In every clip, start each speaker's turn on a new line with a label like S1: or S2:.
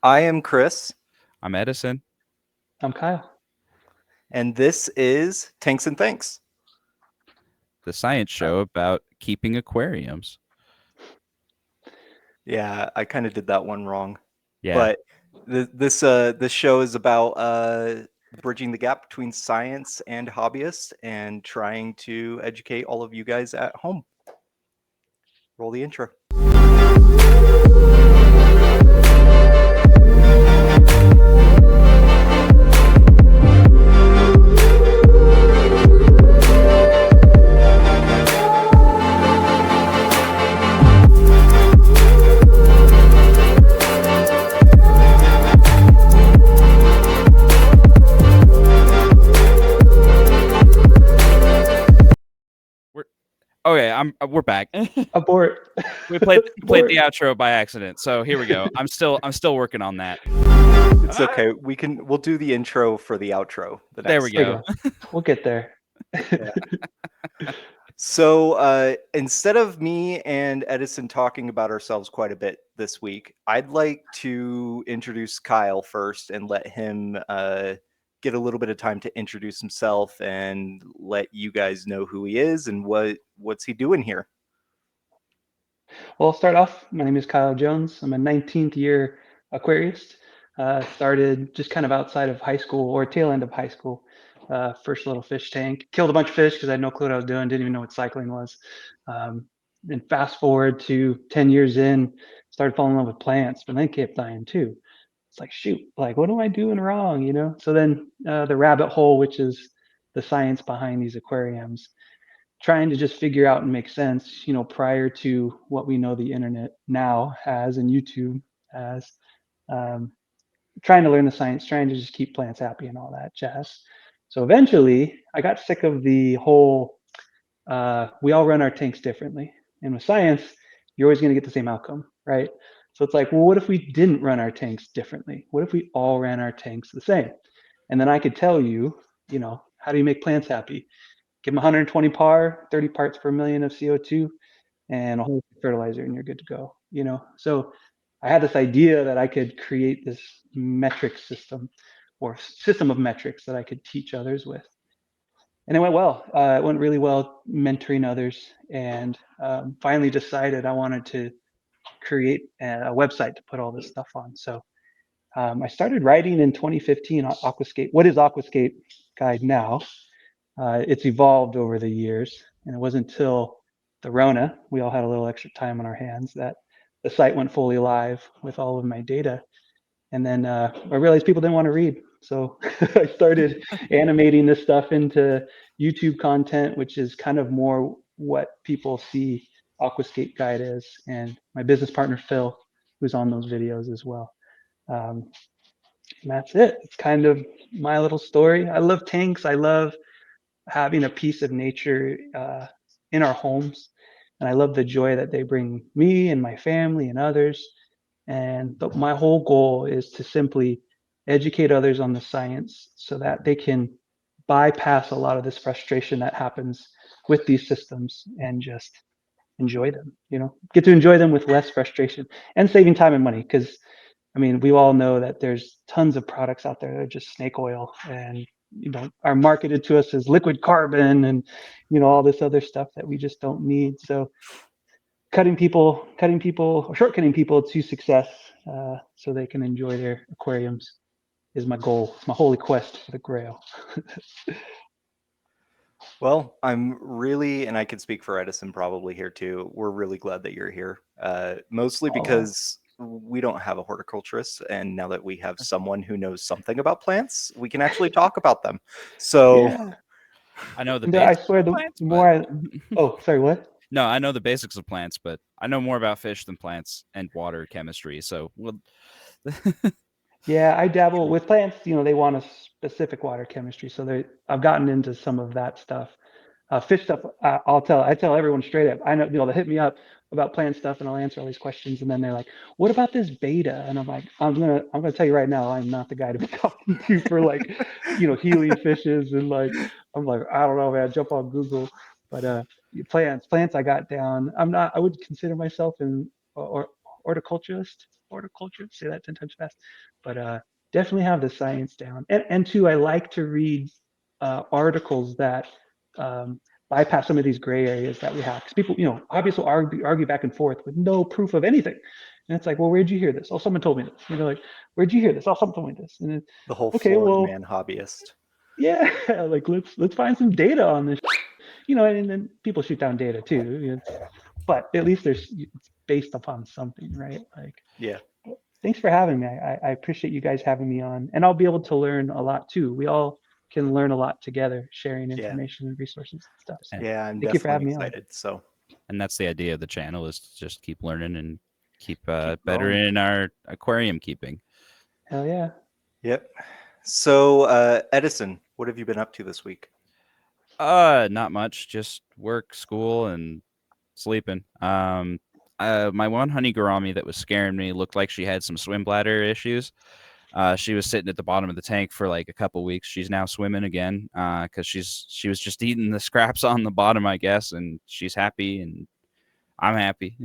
S1: I am Chris,
S2: I'm Edison.
S3: I'm Kyle.
S1: and this is Tanks and Thanks.
S2: The science show about keeping aquariums.
S1: Yeah, I kind of did that one wrong,
S2: Yeah.
S1: but this show is about bridging the gap between science and hobbyists and trying to educate all of you guys at home. Roll the intro.
S2: Okay, we're back.
S3: Abort.
S2: We played
S3: Abort.
S2: the outro by accident. So here we go. I'm still working on that.
S1: It's okay. We'll do the intro for the outro.
S2: There we
S3: There
S2: go.
S3: you go. We'll get there.
S1: So instead of me and Edison talking about ourselves quite a bit this week, I'd like to introduce Kyle first and let him get a little bit of time to introduce himself and let you guys know who he is and what's he doing here.
S3: Well, I'll start off. My name is Kyle Jones. I'm a 19th year aquarist. Started just kind of outside of high school or tail end of high school. First little fish tank. Killed a bunch of fish because I had no clue what I was doing. Didn't even know what cycling was. Then fast forward to 10 years in, started falling in love with plants, but then kept dying too. It's like, shoot, like, what am I doing wrong? So then the rabbit hole, which is the science behind these aquariums, trying to just figure out and make sense, prior to what we know the internet now has and YouTube has, um, trying to learn the science, trying to just keep plants happy and all that jazz. So eventually I got sick of the whole, we all run our tanks differently. And with science, you're always going to get the same outcome, right? So it's like, well, what if we didn't run our tanks differently? What if we all ran our tanks the same? And then I could tell you, how do you make plants happy? Give them 120 PAR, 30 parts per million of CO2, and a whole fertilizer, and you're good to go. So I had this idea that I could create this metric system or system of metrics that I could teach others with. And it went well. It went really well mentoring others, and finally decided I wanted to create a website to put all this stuff on. So I started writing in 2015 on Aquascape. What is Aquascape Guide now? It's evolved over the years, and it wasn't until the Rona, we all had a little extra time on our hands, that the site went fully live with all of my data. And then I realized people didn't want to read. So I started animating this stuff into YouTube content, which is kind of more what people see Aquascape Guide is. And my business partner, Phil, who's on those videos as well. And that's it. It's kind of my little story. I love tanks. I love having a piece of nature in our homes. And I love the joy that they bring me and my family and others. And my whole goal is to simply educate others on the science so that they can bypass a lot of this frustration that happens with these systems and just enjoy them, get to enjoy them with less frustration and saving time and money. Because we all know that there's tons of products out there that are just snake oil and are marketed to us as liquid carbon and all this other stuff that we just don't need. So shortcutting people to success so they can enjoy their aquariums is my goal. It's my holy quest for the grail.
S1: Well, I'm really, and I can speak for Edison probably here too. We're really glad that you're here, mostly because we don't have a horticulturist, and now that we have someone who knows something about plants, we can actually talk about them. So
S3: Yeah.
S2: I know the
S3: I
S2: basics
S3: swear,
S2: of plants,
S3: more oh, sorry, what?
S2: No, I know the basics of plants, but I know more about fish than plants and water chemistry. So,
S3: Yeah, I dabble with plants. They want a specific water chemistry, so I've gotten into some of that stuff. Fish stuff, I tell everyone straight up. I know, they hit me up about plant stuff, and I'll answer all these questions, and then they're like, "What about this beta?" And I'm like, I'm gonna tell you right now, I'm not the guy to be talking to for healing fishes and I'm like, I don't know, man. Jump on Google, but plants, I got down. I would consider myself in or horticulturist, say that 10 times fast, but definitely have the science down. And two, I like to read articles that bypass some of these gray areas that we have. Because people, obviously argue back and forth with no proof of anything. And it's like, well, where'd you hear this? Oh, someone told me this. Like, where'd you hear this? Oh, someone told me this. And then,
S1: The whole
S3: okay,
S1: Florida
S3: well,
S1: man hobbyist.
S3: yeah, like let's find some data on this. And then people shoot down data too. But at least it's based upon something, right? Like,
S1: Yeah.
S3: thanks for having me. I appreciate you guys having me on, and I'll be able to learn a lot too. We all can learn a lot together, sharing
S1: Yeah.
S3: information and resources and stuff. So
S1: Yeah, I'm
S3: thank you for
S1: definitely
S3: having me on.
S1: excited. So,
S2: And that's the idea of the channel, is to just keep learning and keep better
S1: growing.
S2: in our aquarium keeping.
S3: Hell yeah.
S1: Yep. So, Edison, what have you been up to this week?
S2: Not much, just work, school, and sleeping. My one honey gourami that was scaring me looked like she had some swim bladder issues. She was sitting at the bottom of the tank for like a couple weeks. She's now swimming again because she was just eating the scraps on the bottom, I guess, and she's happy, and I'm happy.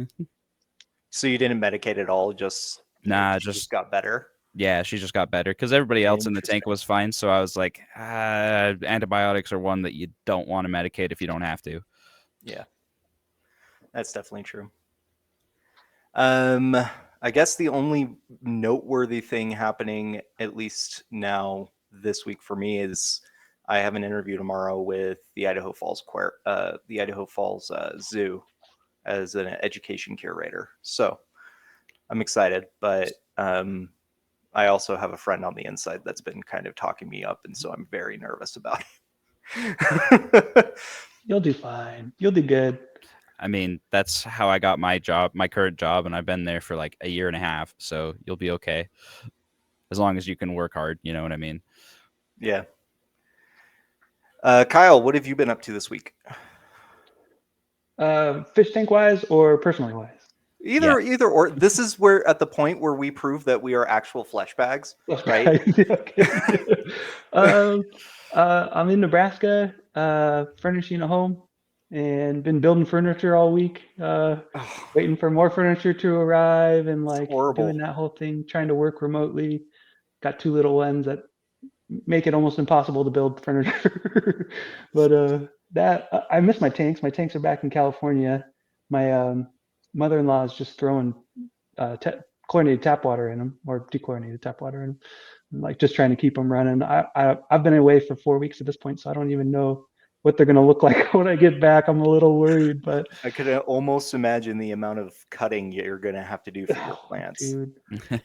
S1: So you didn't medicate at all, just
S2: Nah,
S1: she just got better.
S2: yeah, she just got better because everybody else in the tank
S1: Interesting.
S2: was fine. So I was like, antibiotics are one that you don't want to medicate if you don't have to.
S1: Yeah, that's definitely true. I guess the only noteworthy thing happening, at least now this week for me, is I have an interview tomorrow with the Idaho Falls Zoo as an education curator. So I'm excited, but I also have a friend on the inside that's been kind of talking me up, and so I'm very nervous about it.
S3: You'll do fine. You'll do good.
S2: I mean, that's how I got my current job, and I've been there for like a year and a half. So you'll be okay as long as you can work hard. You know what I mean?
S1: Yeah. Kyle, what have you been up to this week?
S3: Fish tank wise or personally wise?
S1: Either or. This is where at the point where we prove that we are actual flesh bags, right?
S3: Okay. I'm in Nebraska, furnishing a home, and been building furniture all week. Waiting for more furniture to arrive, and
S1: It's
S3: like
S1: horrible.
S3: doing that whole thing, trying to work remotely. Got two little ones that make it almost impossible to build furniture. But that I miss my tanks. My tanks are back in California. My mother-in-law is just throwing chlorinated tap water in them, or dechlorinated tap water in them, like just trying to keep them running. I've been away for 4 weeks at this point, so I don't even know what they're going to look like when I get back. I'm a little worried, but
S1: I could almost imagine the amount of cutting you're going to have to do for your plants.
S3: dude.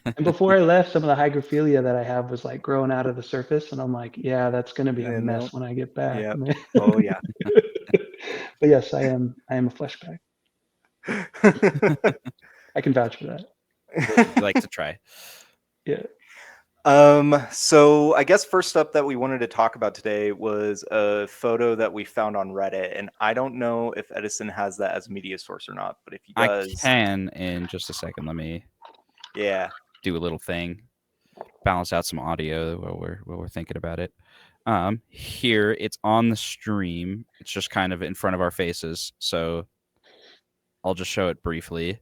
S3: And before I left, some of the hygrophila that I have was like growing out of the surface, and I'm like, yeah, that's going to be a mess when I get back.
S1: Yeah.
S3: Man.
S1: Oh yeah.
S3: But yes, I am a flesh bag. I can vouch for that.
S2: We like to try.
S3: Yeah.
S1: So I guess first up that we wanted to talk about today was a photo that we found on Reddit, and I don't know if Edison has that as a media source or not, but if he
S2: I
S1: does,
S2: can in just a second. Let me do a little thing, balance out some audio while we're thinking about it. Here it's on the stream. It's just kind of in front of our faces, so I'll just show it briefly.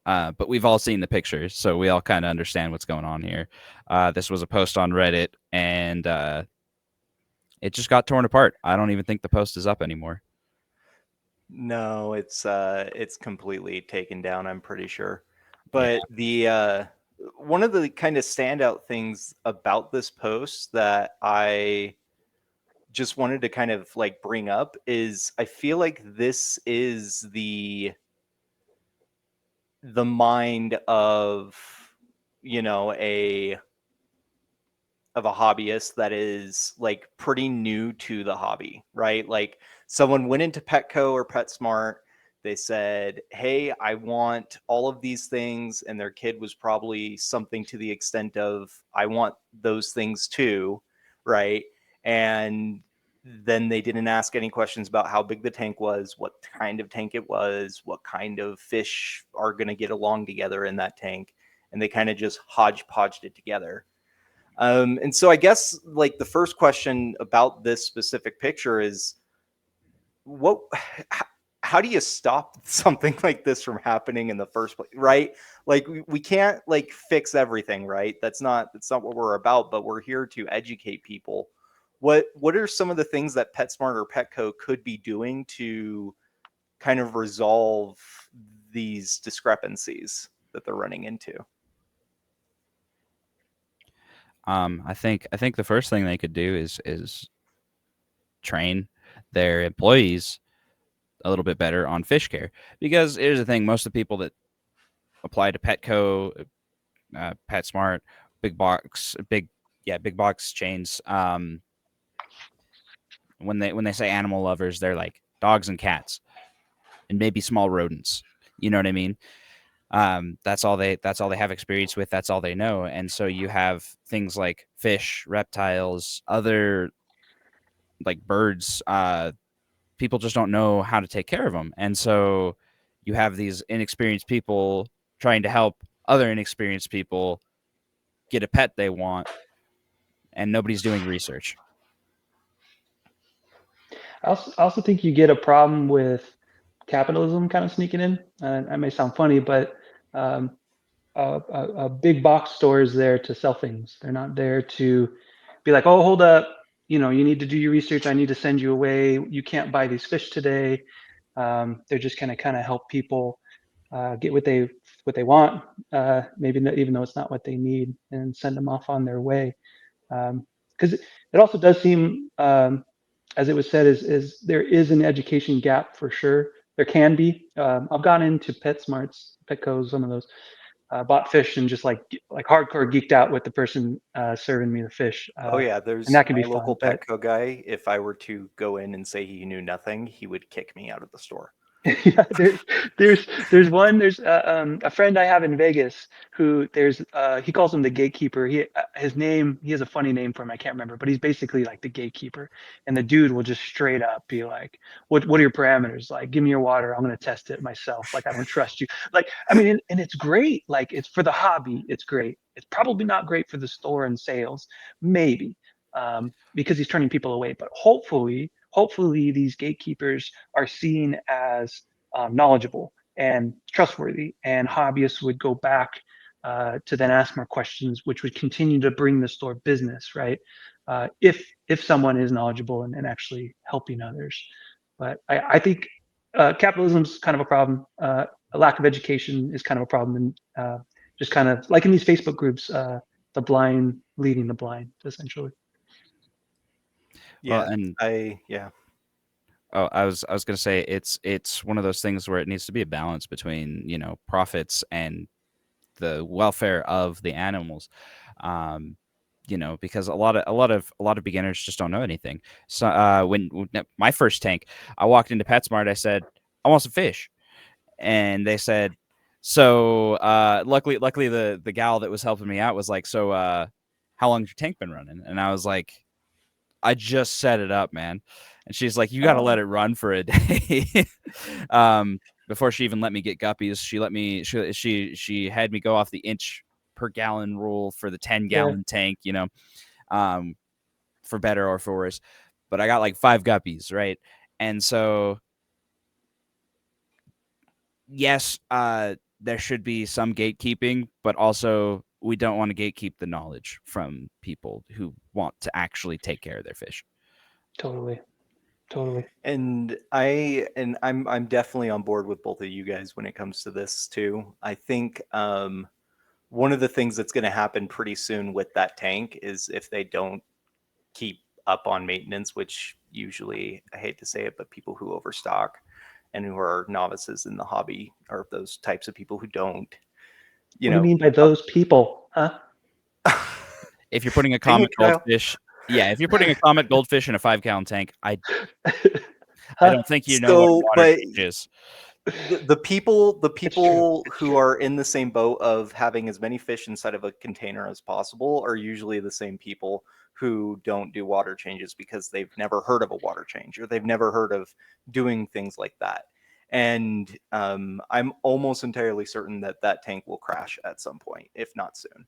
S2: But we've all seen the pictures, so we all kind of understand what's going on here. This was a post on Reddit, and it just got torn apart. I don't even think the post is up anymore.
S1: No, it's completely taken down, I'm pretty sure. But the one of the kind of standout things about this post that I just wanted to kind of like bring up is I feel like this is the mind of a hobbyist that is like pretty new to the hobby, right? Like someone went into Petco or PetSmart, they said, hey, I want all of these things, and their kid was probably something to the extent of, I want those things too, right? And then they didn't ask any questions about how big the tank was, what kind of tank it was, what kind of fish are going to get along together in that tank, and they kind of just hodgepodged it together. And so I guess like the first question about this specific picture is what, how do you stop something like this from happening in the first place, right? Like we can't like fix everything, right? That's not what we're about, but we're here to educate people. What are some of the things that PetSmart or Petco could be doing to kind of resolve these discrepancies that they're running into?
S2: I think the first thing they could do is train their employees a little bit better on fish care. Because here's the thing: most of the people that apply to Petco, PetSmart, big box chains, when they say animal lovers, they're like dogs and cats and maybe small rodents. You know what I mean? That's all they have experience with. That's all they know. And so you have things like fish, reptiles, other like birds. People just don't know how to take care of them, and so you have these inexperienced people trying to help other inexperienced people get a pet they want, and nobody's doing research.
S3: I also think you get a problem with capitalism kind of sneaking in. That may sound funny, but um, a big box store is there to sell things. They're not there to be like, oh, hold up, you need to do your research. I need to send you away. You can't buy these fish today. They're just gonna kind of help people get what they want, maybe even though it's not what they need, and send them off on their way. Because it also does seem, as it was said, is there is an education gap for sure. There can be. I've gone into PetSmarts, Petco's, some of those, bought fish and just like hardcore geeked out with the person serving me the fish,
S1: Oh yeah,
S3: and
S1: there's
S3: that can
S1: my
S3: be
S1: local
S3: fun. But
S1: Petco guy. If I were to go in and say he knew nothing, he would kick me out of the store.
S3: yeah, there's a friend I have in Vegas who he calls him the gatekeeper. He has a funny name for him, I can't remember, but he's basically like the gatekeeper. And the dude will just straight up be like, what are your parameters? Like, give me your water, I'm gonna test it myself. Like, I don't trust you. Like, I mean, and it's great. Like, it's for the hobby, it's great. It's probably not great for the store and sales, maybe, because he's turning people away. But hopefully these gatekeepers are seen as knowledgeable and trustworthy, and hobbyists would go back to then ask more questions, which would continue to bring the store business, right? If someone is knowledgeable and actually helping others. But I think capitalism is kind of a problem. A lack of education is kind of a problem, and just kind of like in these Facebook groups, the blind leading the blind, essentially.
S2: Well,
S1: Yeah,
S2: and
S1: yeah.
S2: oh, I was gonna say it's one of those things where it needs to be a balance between profits and the welfare of the animals. Um, because a lot of beginners just don't know anything. So when my first tank, I walked into PetSmart, I said, I want some fish, and they said, so luckily the gal that was helping me out was like, so how long's your tank been running? And I was like, I just set it up, man. And she's like, you got to let it run for a day. Before she even let me get guppies, she had me go off the inch per gallon rule for the 10-gallon tank, for better or for worse. But I got like 5 guppies, right? And so, yes, there should be some gatekeeping, but also we don't want to gatekeep the knowledge from people who want to actually take care of their fish.
S3: Totally, totally.
S1: And I'm definitely on board with both of you guys when it comes to this too. I think one of the things that's going to happen pretty soon with that tank is if they don't keep up on maintenance, which usually, I hate to say it, but people who overstock and who are novices in the hobby are those types of people who don't,
S3: What do you mean by those people, huh?
S2: If you're putting a
S1: Dang
S2: comet
S1: it, Kyle.
S2: goldfish, yeah, if you're putting a comet goldfish in a 5-gallon tank, I
S3: Huh?
S2: don't think you know what a
S1: So,
S2: water
S1: but
S2: change is.
S1: the
S3: It's true.
S1: people
S3: It's
S1: who
S3: true.
S1: are in the same boat of having as many fish inside of a container as possible are usually the same people who don't do water changes because they've never heard of a water change or they've never heard of doing things like that. And I'm almost entirely certain that that tank will crash at some point, if not soon.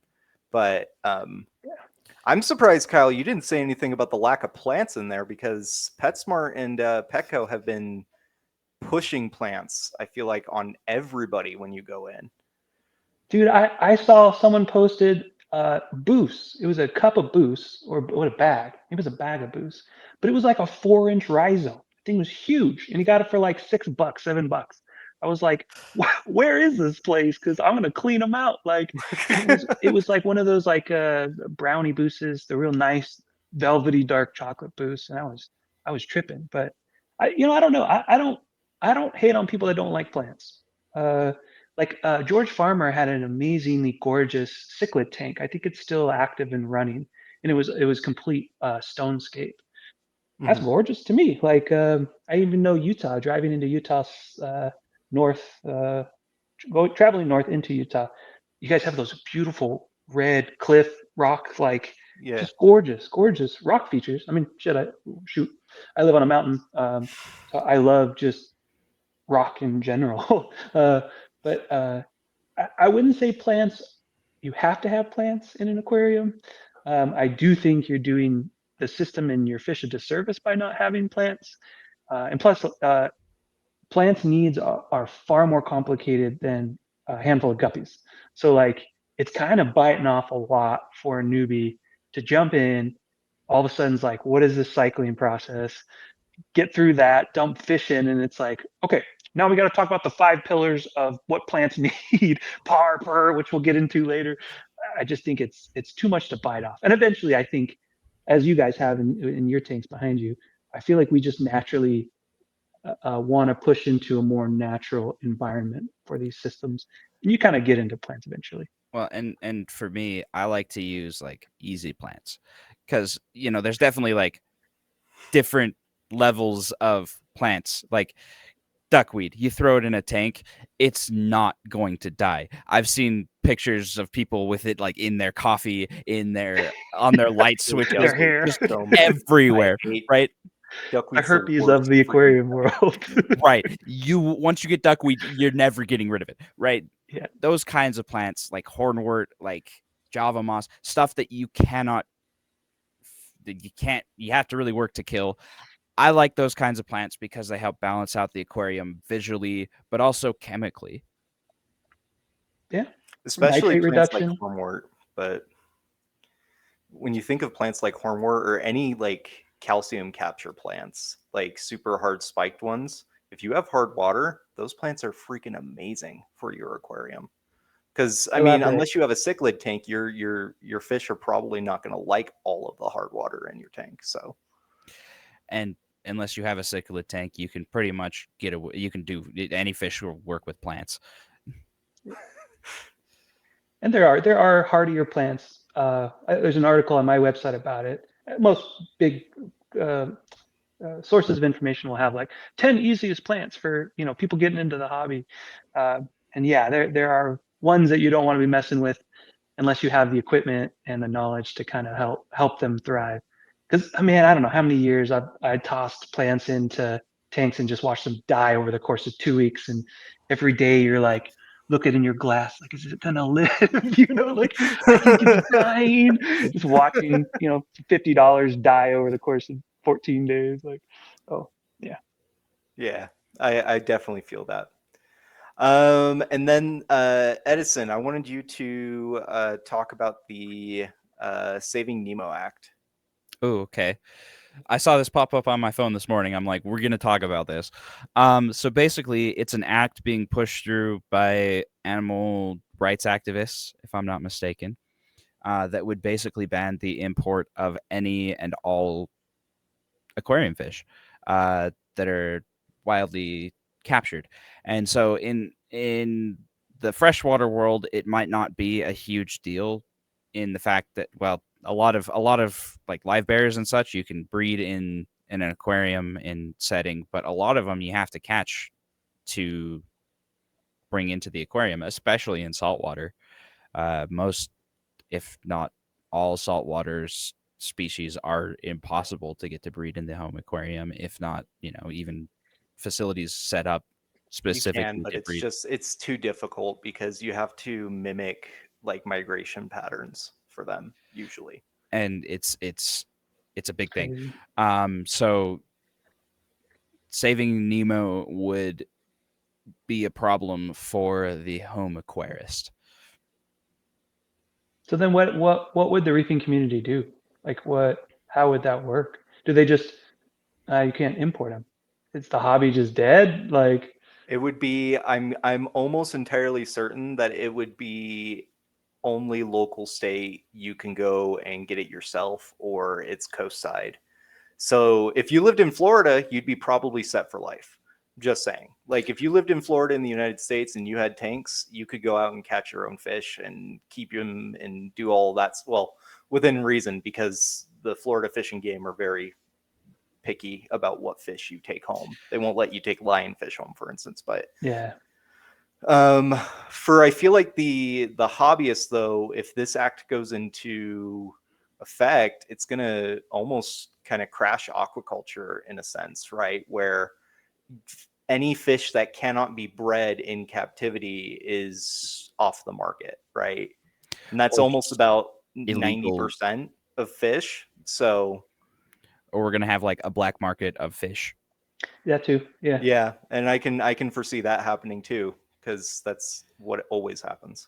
S1: But I'm surprised, Kyle, you didn't say anything about the lack of plants in there because PetSmart and Petco have been pushing plants, I feel like, on everybody when you go in.
S3: Dude, I saw someone posted Boost. It was a cup of Boost, or what, a bag. It was a bag of Boost, but it was like a 4-inch rhizome. The thing was huge, and he got it for like $6, $7. I was like, where is this place? Because I'm gonna clean them out. Like, and it was like one of those like brownie Boosts, the real nice velvety dark chocolate Boosts, and I was tripping. But I don't know. I don't hate on people that don't like plants. Uh, George Farmer had an amazingly gorgeous cichlid tank. I think it's still active and running, and it was complete stonescape. That's
S1: Mhm.
S3: gorgeous to me. Like I even know Utah. Driving into Utah, north, traveling north into Utah, you guys have those beautiful red cliff rock, like
S1: Yeah.
S3: just gorgeous, gorgeous rock features. I mean, shoot, I live on a mountain, so I love just rock in general. But I wouldn't say plants. You have to have plants in an aquarium. I do think you're doing the system and your fish a disservice by not having plants. And plus, plants' needs are far more complicated than a handful of guppies. So like, it's kind of biting off a lot for a newbie to jump in. All of a sudden, it's like, what is this cycling process? Get through that, dump fish in, and it's like, okay, now we got to talk about the 5 pillars of what plants need, PAR, PUR, which we'll get into later. I just think it's too much to bite off. And eventually, I think, as you guys have in your tanks behind you, I feel like we just naturally want to push into a more natural environment for these systems. And you kind of get into plants eventually.
S2: Well, and for me, I like to use like easy plants because there's definitely like different levels of plants. Like duckweed, you throw it in a tank, it's not going to die. I've seen pictures of people with it like in their coffee, on their light
S3: Their
S2: switches,
S3: hair,
S2: just
S1: So much. I
S2: everywhere,
S1: hate
S2: right?
S3: the
S1: duckweed's the
S3: herpes
S1: worst
S3: of the
S1: freaking.
S3: aquarium world.
S2: Right. Once you get duckweed, you're never getting rid of it, right?
S3: Yeah.
S2: Those kinds of plants like hornwort, like Java moss, stuff that you have to really work to kill. I like those kinds of plants because they help balance out the aquarium visually, but also chemically.
S3: Yeah.
S1: Especially
S3: Nitrate
S1: plants like
S3: reduction.
S1: hornwort. But when you think of plants like hornwort or any like calcium capture plants, like super hard spiked ones, if you have hard water, those plants are freaking amazing for your aquarium. Because I mean,
S3: Elaborate.
S1: unless you have a cichlid tank, your fish are probably not going to like all of the hard water in your tank. So
S2: And unless you have a cichlid tank, you can pretty much you can do any fish will work with plants.
S3: And there are hardier plants. There's an article on my website about it. Most big uh, sources of information will have like 10 easiest plants for people getting into the hobby. Uh, and yeah, there are ones that you don't want to be messing with unless you have the equipment and the knowledge to kind of help them thrive. Because I mean, I don't know how many years I tossed plants into tanks and just watched them die over the course of 2 weeks. And every day you're like, look it in your glass, like, is it gonna live? Like I think it's dying. Just watching, $50 die over the course of 14 days. Like, oh yeah.
S1: yeah, I definitely feel that. And then Edison, I wanted you to talk about the Saving Nemo Act.
S2: Oh, okay. I saw this pop up on my phone this morning. I'm like, we're going to talk about this. So basically, it's an act being pushed through by animal rights activists, if I'm not mistaken, that would basically ban the import of any and all aquarium fish that are wildly captured. And so in the freshwater world, it might not be a huge deal in the fact that, well, a lot of like live bears and such you can breed in an aquarium in setting, but a lot of them you have to catch to bring into the aquarium, especially in saltwater. Most, if not all, saltwater species are impossible to get to breed in the home aquarium, if not, even facilities set up
S1: You can,
S2: specifically
S1: but
S2: to breed.
S1: it's too difficult because you have to mimic like migration patterns for them usually.
S2: And it's a big thing.
S3: Crazy.
S2: So saving Nemo would be a problem for the home aquarist.
S3: So then what would the reefing community do? Like how would that work? Do they just you can't import them? Is the hobby just dead? Like
S1: It would be I'm almost entirely certain that it would be only local state. You can go and get it yourself, or it's coast side. So if you lived in Florida, you'd be probably set for life. Just saying. Like if you lived in Florida in the United States and you had tanks, you could go out and catch your own fish and keep them and do all that. Well, within reason, because the Florida fishing game are very picky about what fish you take home. They won't let you take lionfish home, for instance. But
S3: yeah,
S1: for I feel like the hobbyists, though, if this act goes into effect, it's gonna almost kind of crash aquaculture in a sense, right? Where any fish that cannot be bred in captivity is off the market, right? And that's
S2: Or
S1: almost about
S2: illegal.
S1: 90% of fish. So
S2: Or we're going to have like a black market of fish.
S3: that too. Yeah.
S1: yeah, and I can foresee that happening too, because that's what always happens.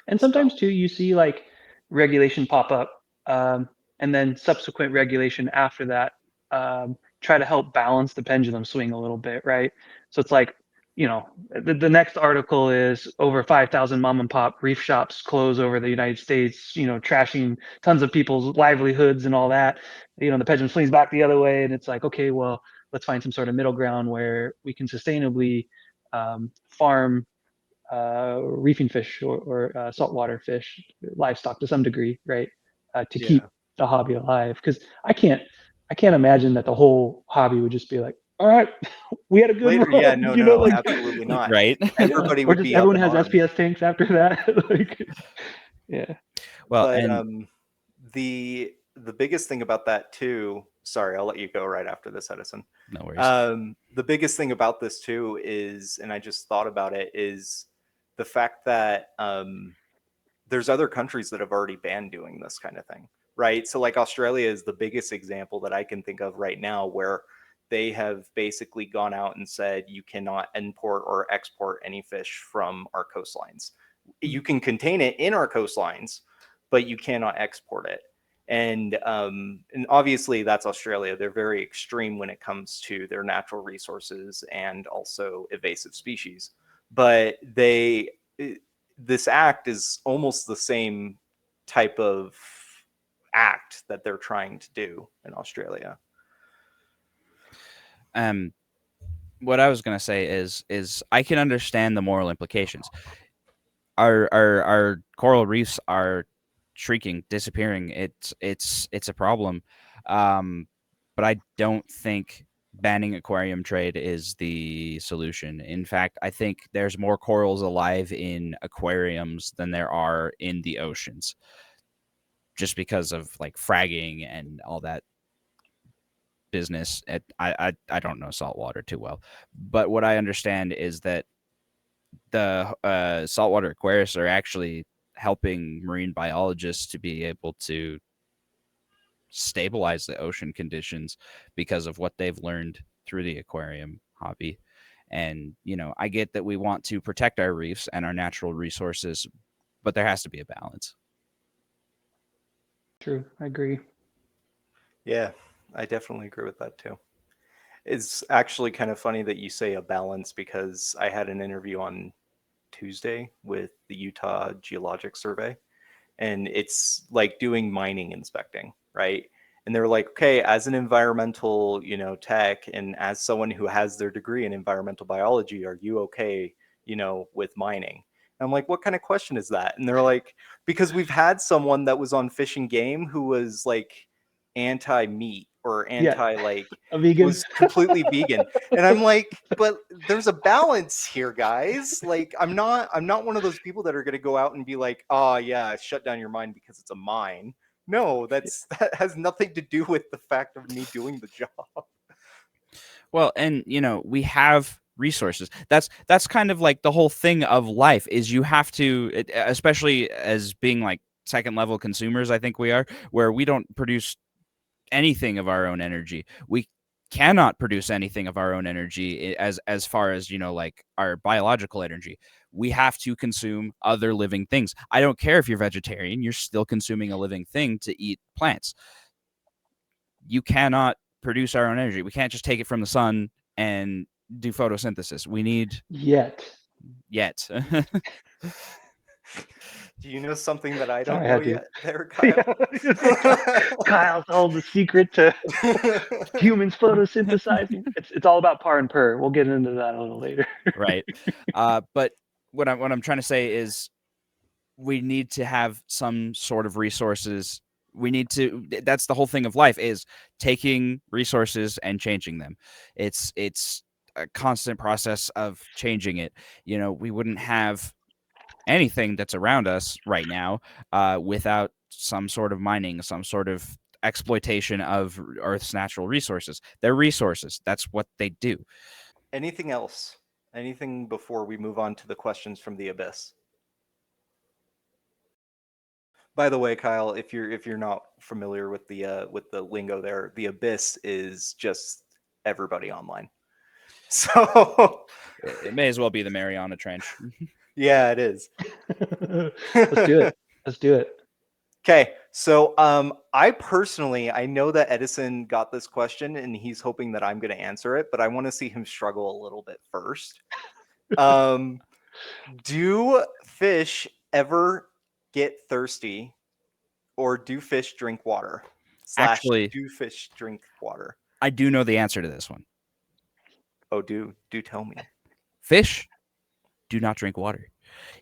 S3: And
S1: So
S3: sometimes too, you see like regulation pop up, and then subsequent regulation after that try to help balance the pendulum swing a little bit, right? So it's like, the next article is over 5,000 mom and pop reef shops close over the United States, trashing tons of people's livelihoods and all that. The pendulum swings back the other way, and it's like, okay, well, let's find some sort of middle ground where we can sustainably farm reefing fish or saltwater fish, livestock to some degree, right? To
S1: yeah,
S3: keep the hobby alive. Because I can't imagine that the whole hobby would just be like, all right, we had a good
S1: later, yeah,
S3: run,
S1: no,
S3: like
S1: absolutely not.
S2: Right.
S3: yeah.
S1: Everybody
S3: Or
S1: would
S3: just
S1: be up
S3: everyone
S1: in
S3: has
S1: arms.
S3: SPS tanks after that, like, yeah.
S2: Well,
S1: But
S2: and
S1: the biggest thing about that too. Sorry, I'll let you go right after this, Edison.
S2: no worries.
S1: The biggest thing about this too is, and I just thought about it, is the fact that there's other countries that have already banned doing this kind of thing, right? So like Australia is the biggest example that I can think of right now, where they have basically gone out and said you cannot import or export any fish from our coastlines. You can contain it in our coastlines, but you cannot export it. And obviously that's Australia. They're very extreme when it comes to their natural resources and also invasive species. But this act is almost the same type of act that they're trying to do in Australia.
S2: What I was going to say is I can understand the moral implications. Our coral reefs are shrieking, disappearing. It's a problem. But I don't think banning aquarium trade is the solution. In fact, I think there's more corals alive in aquariums than there are in the oceans, just because of like fragging and all that business. I don't know saltwater too well, but what I understand is that the saltwater aquarists are actually helping marine biologists to be able to stabilize the ocean conditions because of what they've learned through the aquarium hobby. And, I get that we want to protect our reefs and our natural resources, but there has to be a balance.
S3: True, I agree.
S1: Yeah, I definitely agree with that too. It's actually kind of funny that you say a balance, because I had an interview on Tuesday with the Utah Geologic Survey, and it's like doing mining inspecting, right? And they're like, okay, as an environmental, tech, and as someone who has their degree in environmental biology, are you okay, with mining? And I'm like, what kind of question is that? And they're like, because we've had someone that was on Fish and Game who was like anti-meat or
S3: Yeah,
S1: anti, like,
S3: a vegan.
S1: was completely vegan. And I'm like, but there's a balance here, guys. Like, I'm not one of those people that are going to go out and be like, oh yeah, shut down your mine because it's a mine. No, that has nothing to do with the fact of me doing the job.
S2: Well, and we have resources. That's kind of like the whole thing of life is you have to, especially as being like second level consumers, I think we are, where we don't produce anything of our own energy. We cannot produce anything of our own energy as far as, like our biological energy. We have to consume other living things. I don't care if you're vegetarian, you're still consuming a living thing to eat plants. You cannot produce our own energy. We can't just take it from the sun and do photosynthesis. We need
S3: Yet.
S1: Do you know something that I don't
S3: Sorry, I
S1: know
S3: had to.
S1: yet there, Kyle?
S3: Kyle's told the secret to humans photosynthesizing. It's all about PAR and PUR. We'll get into that a little later.
S2: Right. But what I'm trying to say is we need to have some sort of resources. That's the whole thing of life, is taking resources and changing them. It's a constant process of changing it. We wouldn't have anything that's around us right now without some sort of mining, some sort of exploitation of Earth's natural resources. They're resources. That's what they do.
S1: Anything else? Anything before we move on to the questions from the abyss? By the way, Kyle, if you're not familiar with the lingo there, the abyss is just everybody online. So
S2: it may as well be the Mariana Trench.
S1: Yeah, it is.
S3: Let's do it. Let's do it.
S1: Okay, so I know that Edison got this question and he's hoping that I'm going to answer it, but I want to see him struggle a little bit first. Do fish ever get thirsty, or do fish drink water?
S2: Actually,
S1: do fish drink water?
S2: I do know the answer to this one.
S1: Oh, do tell me.
S2: Fish do not drink water.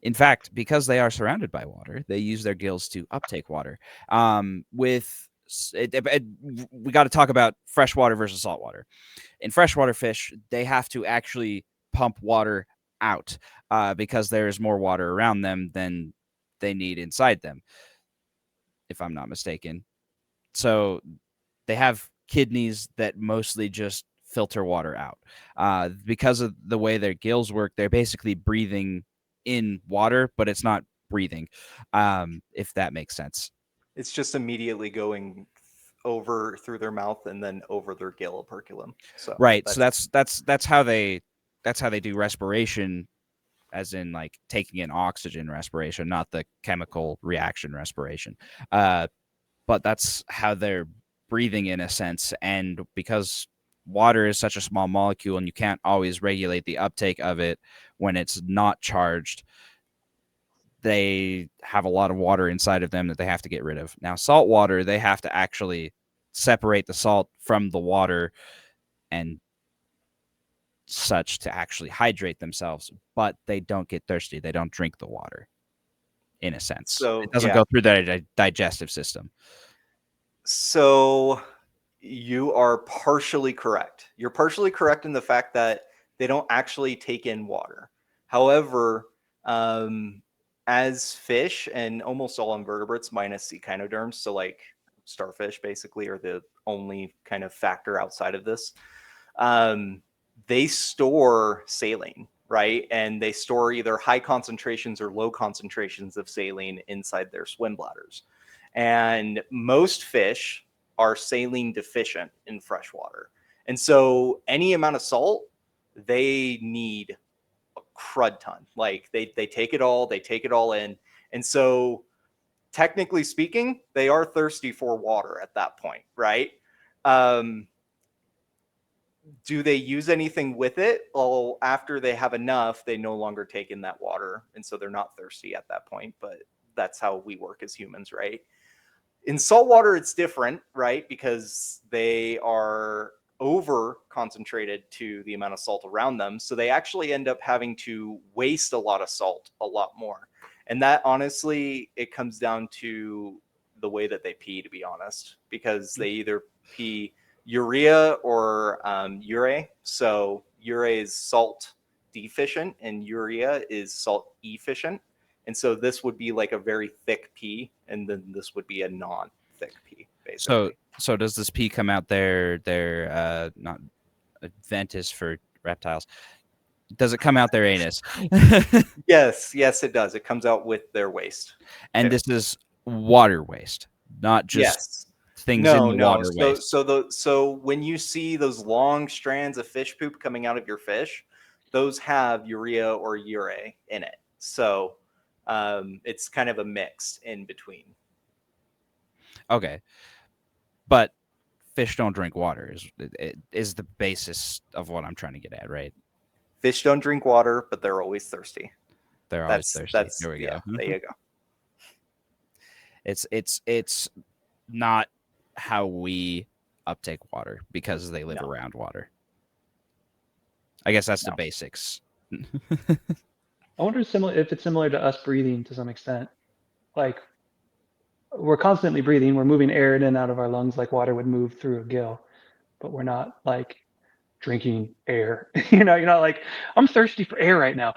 S2: In fact, because they are surrounded by water, they use their gills to uptake water. We got to talk about freshwater versus saltwater. In freshwater fish, they have to actually pump water out because there's more water around them than they need inside them, if I'm not mistaken. So they have kidneys that mostly just filter water out. Because of the way their gills work, they're basically breathing in water, but it's not breathing, if that makes sense.
S1: It's just immediately going over through their mouth and then over their gill operculum. So
S2: right. So that's how they do respiration, as in like taking in oxygen respiration, not the chemical reaction respiration. But that's how they're breathing in a sense. And because water is such a small molecule and you can't always regulate the uptake of it when it's not charged, they have a lot of water inside of them that they have to get rid of. Now, salt water, they have to actually separate the salt from the water and such to actually hydrate themselves, but they don't get thirsty. They don't drink the water, in a sense.
S1: So
S2: it doesn't go through their digestive system.
S1: So you are partially correct. You're partially correct in the fact that they don't actually take in water. However, as fish and almost all invertebrates minus echinoderms, so like starfish basically are the only kind of factor outside of this, they store saline, right? And they store either high concentrations or low concentrations of saline inside their swim bladders. And most fish are saline deficient in freshwater. And so any amount of salt, they need a crud ton. Like they take it all in. And so technically speaking, they are thirsty for water at that point, right? Do they use anything with it? Well, after they have enough, they no longer take in that water. And so they're not thirsty at that point. But that's how we work as humans, right? In saltwater, it's different, right? Because they are over concentrated to the amount of salt around them. So they actually end up having to waste a lot of salt a lot more. And that honestly, it comes down to the way that they pee, to be honest, because they either pee urea or uree. So uree is salt deficient and urea is salt efficient. And so this would be like a very thick pee, and then this would be a non-thick pee, basically.
S2: So does this pee come out their not ventus for reptiles? Does it come out their anus?
S1: Yes, it does. It comes out with their waste.
S2: And this is water waste, not just things in the
S1: No.
S2: waterway.
S1: So when you see those long strands of fish poop coming out of your fish, those have urea or urate in it. So it's kind of a mix in between.
S2: Okay, but fish don't drink water is the basis of what I'm trying to get at, right?
S1: Fish don't drink water, but they're always thirsty.
S2: They're always thirsty. There we
S1: Yeah,
S2: go.
S1: there you go.
S2: It's not how we uptake water because they live
S1: No.
S2: around water. I guess that's the
S1: No.
S2: basics.
S3: I wonder if it's similar to us breathing to some extent. Like we're constantly breathing, we're moving air in and out of our lungs like water would move through a gill, but we're not like drinking air. You're not like, I'm thirsty for air right now.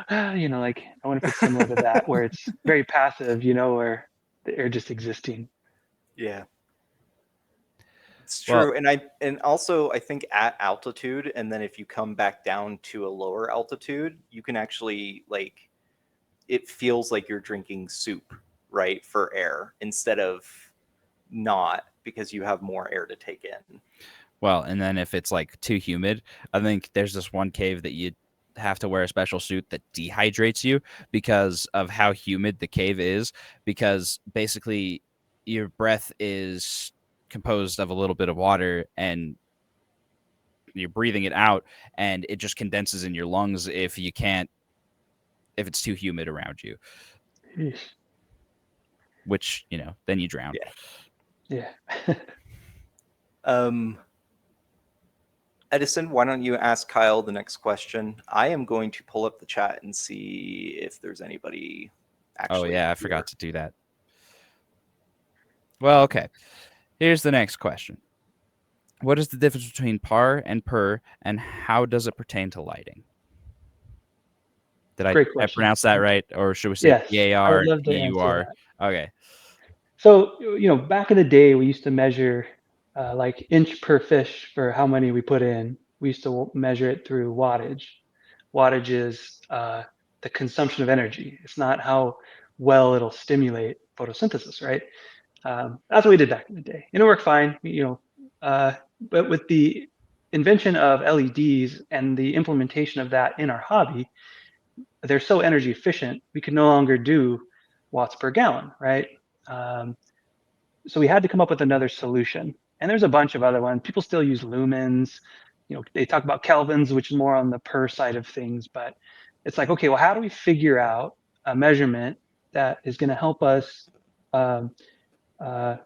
S3: Like I wonder if it's similar to that, where it's very passive, where the air just existing.
S1: Yeah. It's
S2: Well,
S1: true. And also I think at altitude, and then if you come back down to a lower altitude, you can actually like, it feels like you're drinking soup, right, for air instead of not, because you have more air to take in.
S2: well, and then if it's like too humid, I think there's this one cave that you have to wear a special suit that dehydrates you because of how humid the cave is, because basically your breath is composed of a little bit of water and you're breathing it out and it just condenses in your lungs if it's too humid around you,
S3: Eesh.
S2: which, then you drown.
S3: Yeah.
S1: Edison, why don't you ask Kyle the next question? I am going to pull up the chat and see if there's anybody actually.
S2: Oh yeah, I
S1: here.
S2: forgot to do that. Well, okay. Here's the next question. What is the difference between PAR and PUR, and how does it pertain to lighting? Did I
S3: Great question.
S2: pronounce that right? Or should we say
S3: Yes, I
S2: PAR
S3: would
S2: and
S3: love to answer
S2: PUR? Okay.
S3: So, back in the day, we used to measure like inch per fish for how many we put in. We used to measure it through wattage. Wattage is the consumption of energy. It's not how well it'll stimulate photosynthesis, right? That's what we did back in the day, and it worked fine. But with the invention of LEDs and the implementation of that in our hobby, they're so energy efficient, we can no longer do watts per gallon, right? Um, so we had to come up with another solution. And there's a bunch of other ones. People still use lumens. They talk about kelvins, which is more on the per side of things. But it's like, okay, well, how do we figure out a measurement that is going to help us um, uh,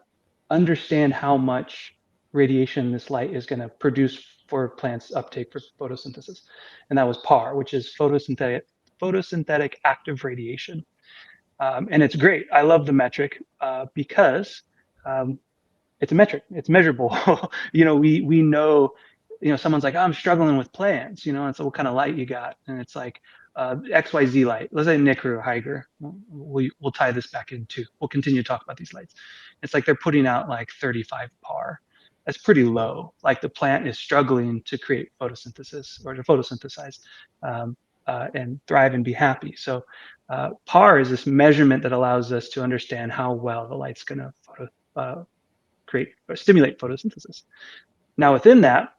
S3: understand how much radiation this light is going to produce for plants' uptake for photosynthesis? And that was PAR, which is photosynthetic active radiation. And it's great. I love the metric because um, it's a metric. It's measurable. We know. Someone's like, oh, I'm struggling with plants. And so what kind of light you got? And it's like XYZ light. Let's say Nicker or Higer. We'll tie this back in too. We'll continue to talk about these lights. It's like they're putting out like 35 PAR. That's pretty low. Like the plant is struggling to create photosynthesis or to photosynthesize and thrive and be happy. So PAR is this measurement that allows us to understand how well the light's going to create or stimulate photosynthesis. Now, within that,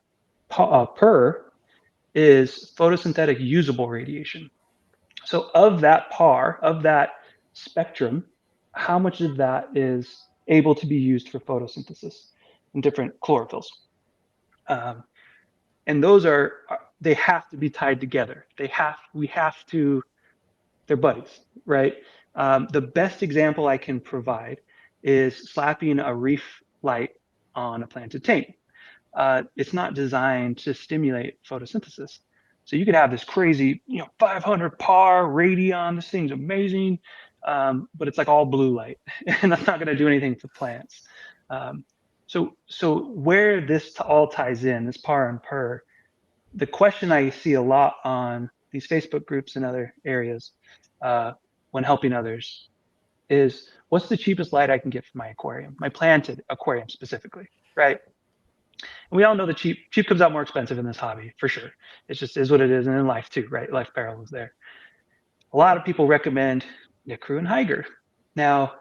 S3: PUR is photosynthetic usable radiation. So, of that PAR, of that spectrum, how much of that is able to be used for photosynthesis in different chlorophylls? And those they have to be tied together. We have to they're buddies, right? The best example I can provide is slapping a reef light on a planted tank. It's not designed to stimulate photosynthesis. So you could have this crazy, 500 PAR radion. This thing's amazing, but it's like all blue light, and that's not going to do anything for plants. So where this all ties in, this PAR and PUR, the question I see a lot on these Facebook groups and other areas when helping others is, what's the cheapest light I can get for my aquarium, my planted aquarium specifically, right? And we all know the cheap comes out more expensive in this hobby for sure. It just is what it is, and in life too, right? Life parallels there. A lot of people recommend Nicru and Higer. Now,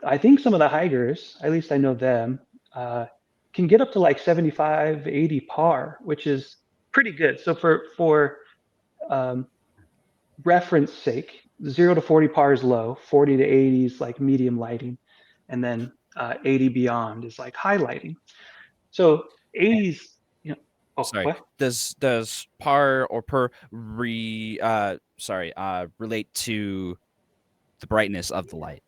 S3: I think some of the Higers, at least I know them, can get up to like 75, 80 PAR, which is pretty good. So for reference sake, 0 to 40 PAR is low, 40 to 80 is like medium lighting, and then 80 beyond is like high lighting. So 80s, you know, oh,
S2: Sorry.
S3: what?
S2: Does PAR or PUR relate to the brightness of the light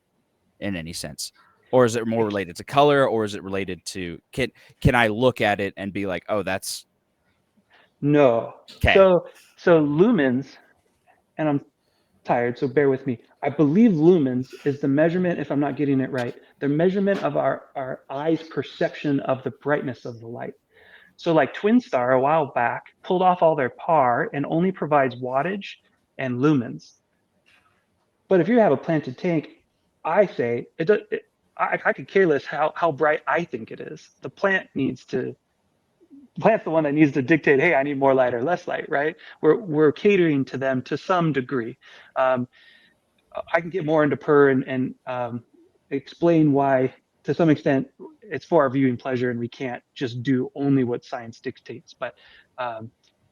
S2: in any sense? Or is it more related to color, or is it related to can I look at it and be like, oh, that's
S3: No.
S2: okay?
S3: So lumens, and I'm tired, so bear with me. I believe lumens is the measurement, if I'm not getting it right, the measurement of our eye's perception of the brightness of the light. So like TwinStar a while back pulled off all their PAR and only provides wattage and lumens. But if you have a planted tank, I say I could care less how bright I think it is. The plant's the one that needs to dictate, hey, I need more light or less light, right? We're catering to them to some degree. Um, I can get more into PUR and explain why, to some extent, it's for our viewing pleasure, and we can't just do only what science dictates. But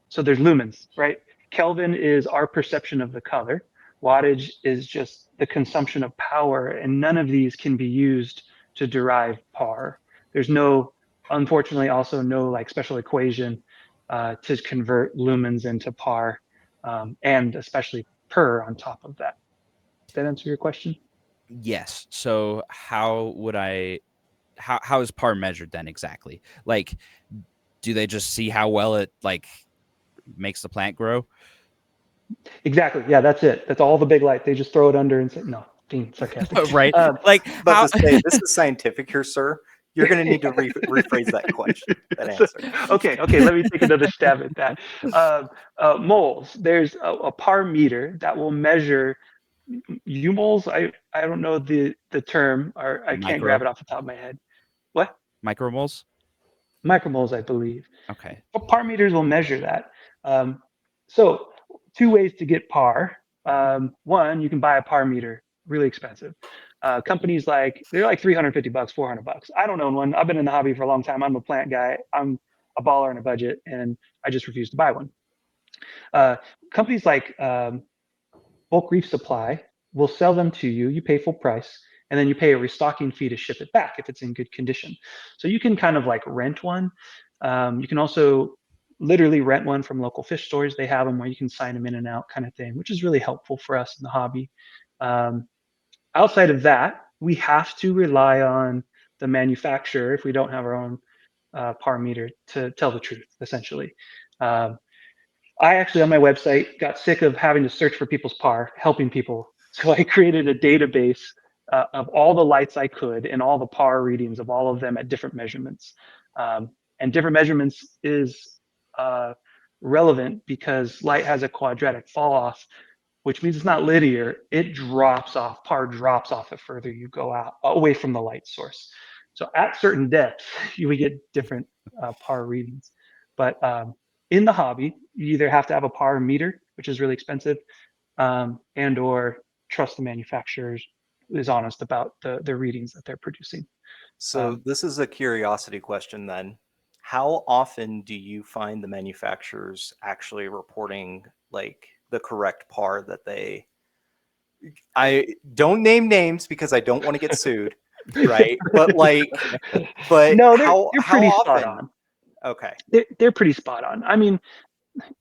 S3: so there's lumens, right? Kelvin is our perception of the color. Wattage is just the consumption of power, and none of these can be used to derive PAR. There's no, unfortunately, also no like special equation to convert lumens into PAR, and especially PUR on top of that. Does that answer your question?
S2: Yes. So how is PAR measured then exactly? Like, do they just see how well it like makes the plant grow?
S3: Exactly. Yeah, that's it. That's all the big light. They just throw it under and say, no, being sarcastic.
S2: Right? Like
S1: About
S2: how
S1: to say, this is scientific here, sir. You're going to need to rephrase that question, that answer.
S3: Okay, let me take another stab at that. Moles. There's a PAR meter that will measure U-moles. I don't know the term, or I can't grab
S2: micro
S3: it off the top of my head. What?
S2: micromoles?
S3: Micromoles, I believe.
S2: Okay.
S3: PAR meters will measure that. So two ways to get PAR. One, you can buy a PAR meter, really expensive. Companies they're like 350 bucks, 400 bucks. I don't own one. I've been in the hobby for a long time. I'm a plant guy. I'm a baller on a budget, and I just refuse to buy one. Uh, Companies like Bulk Reef Supply will sell them to you. You pay full price, and then you pay a restocking fee to ship it back if it's in good condition. So you can kind of like rent one. You can also literally rent one from local fish stores. They have them where you can sign them in and out, kind of thing, which is really helpful for us in the hobby. Um, Outside of that, we have to rely on the manufacturer if we don't have our own PAR meter to tell the truth, essentially. Um, I actually, on my website, got sick of having to search for people's PAR, helping people. So I created a database of all the lights I could and all the PAR readings of all of them at different measurements. And different measurements is relevant because light has a quadratic fall off, which means it's not linear. It drops off. PAR drops off the further you go out, away from the light source. So at certain depths, you would get different PAR readings. But in the hobby, you either have to have a PAR meter, which is really expensive, and or trust the manufacturers is honest about the readings that they're producing.
S1: So this is a curiosity question then. How often do you find the manufacturers actually reporting like the correct PAR that they I don't name names because I don't want to get sued, right? But
S3: No,
S1: how
S3: they're pretty spot
S1: often?
S3: on.
S1: Okay.
S3: They're pretty spot on. I mean,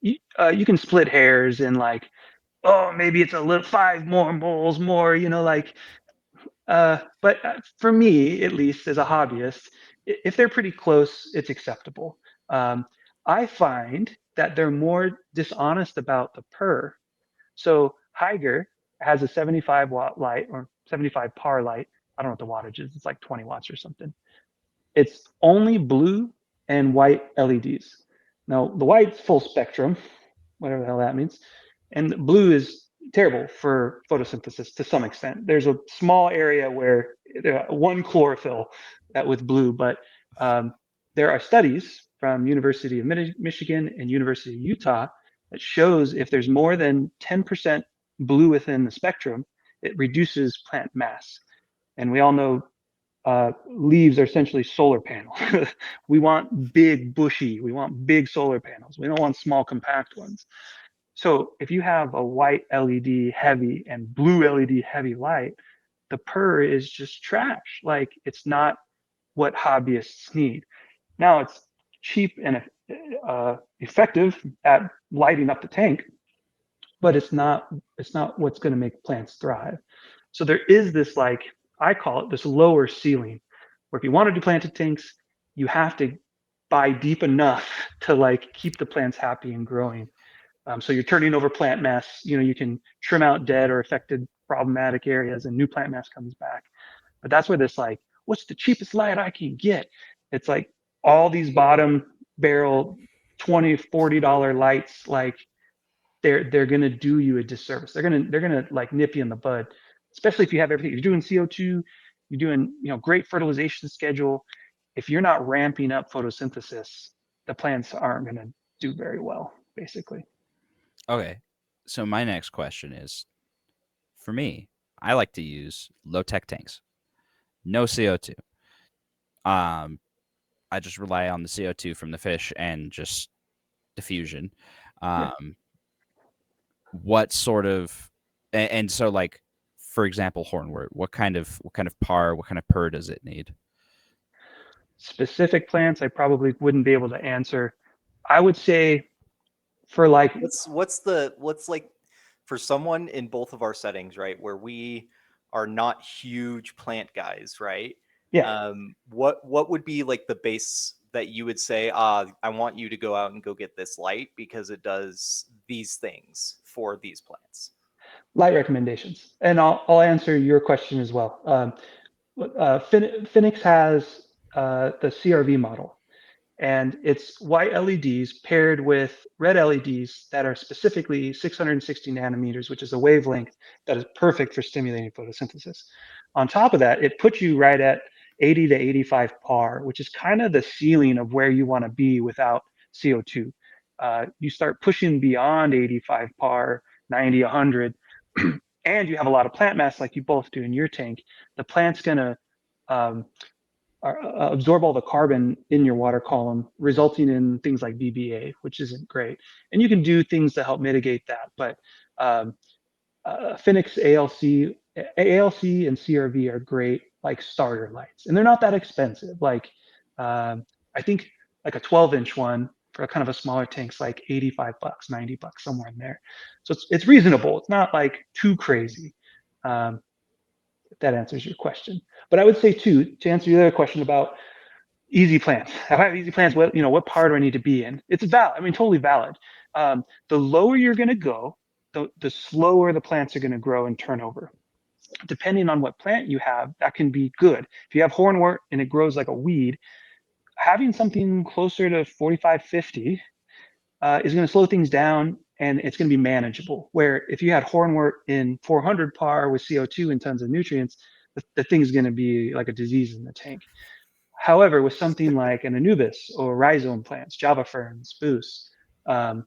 S3: you can split hairs and like, oh, maybe it's a little 5 more moles more, like. But for me, at least as a hobbyist, if they're pretty close, it's acceptable. Um, I find that they're more dishonest about the PUR. So Higer has a 75 watt light or 75 PAR light. I don't know what the wattage is. It's like 20 watts or something. It's only blue and white LEDs. Now, the white's full spectrum, whatever the hell that means. And blue is terrible for photosynthesis to some extent. There's a small area where one chlorophyll that with blue, but there are studies from University of Michigan and University of Utah that shows if there's more than 10% blue within the spectrum, it reduces plant mass. And we all know leaves are essentially solar panels. We want big, bushy. We want big solar panels. We don't want small, compact ones. So if you have a white LED heavy and blue LED heavy light, the PUR is just trash. Like it's not what hobbyists need. Now it's cheap and effective at lighting up the tank, but it's not what's going to make plants thrive. So there is this, like, I call it this lower ceiling, where if you want to do planted tanks, you have to buy deep enough to like keep the plants happy and growing. So you're turning over plant mass. You can trim out dead or affected problematic areas, and new plant mass comes back. But that's where this, like, what's the cheapest light I can get? It's like all these bottom barrel $20-$40 lights, like they're gonna do you a disservice. They're gonna like nip you in the bud, especially if you have everything. You're doing CO2, you're doing great fertilization schedule. If you're not ramping up photosynthesis, the plants aren't gonna do very well, basically.
S2: Okay. So my next question is, for me, I like to use low tech tanks, no CO2. Um, I just rely on the CO2 from the fish and just diffusion.
S3: Yeah.
S2: What sort of, and so like, for example, hornwort, what kind of PAR, what kind of PUR does it need?
S3: Specific plants, I probably wouldn't be able to answer. I would say for like,
S1: What's like for someone in both of our settings, right, where we are not huge plant guys, right?
S3: yeah,
S1: What would be like the base that you would say, I want you to go out and go get this light because it does these things for these plants?
S3: light recommendations, and I'll answer your question as well. Phoenix has the CRV model, and it's white LEDs paired with red LEDs that are specifically 660 nanometers, which is a wavelength that is perfect for stimulating photosynthesis. On top of that, it puts you right at 80 to 85 PAR, which is kind of the ceiling of where you want to be without CO2. You start pushing beyond 85 PAR, 90, 100, and you have a lot of plant mass like you both do in your tank. The plant's going to um, absorb all the carbon in your water column, resulting in things like VBA, which isn't great. And you can do things to help mitigate that. But um, Phoenix ALC and CRV are great, like starter lights, and they're not that expensive. Like I think like a 12-inch one for kind of a smaller tank's like $85, $90, somewhere in there. So it's reasonable. It's not like too crazy. Um, if that answers your question. But I would say too, to answer your other question about easy plants. If I have easy plants, what part do I need to be in? It's valid. I mean, totally valid. The lower you're going to go, the slower the plants are going to grow and turn over. Depending on what plant you have, that can be good. If you have hornwort and it grows like a weed, having something closer to 45, 50 is going to slow things down, and it's going to be manageable. Where if you had hornwort in 400 PAR with CO2 and tons of nutrients, the thing is going to be like a disease in the tank. However, with something like an anubis or rhizome plants, Java ferns, spruce, um,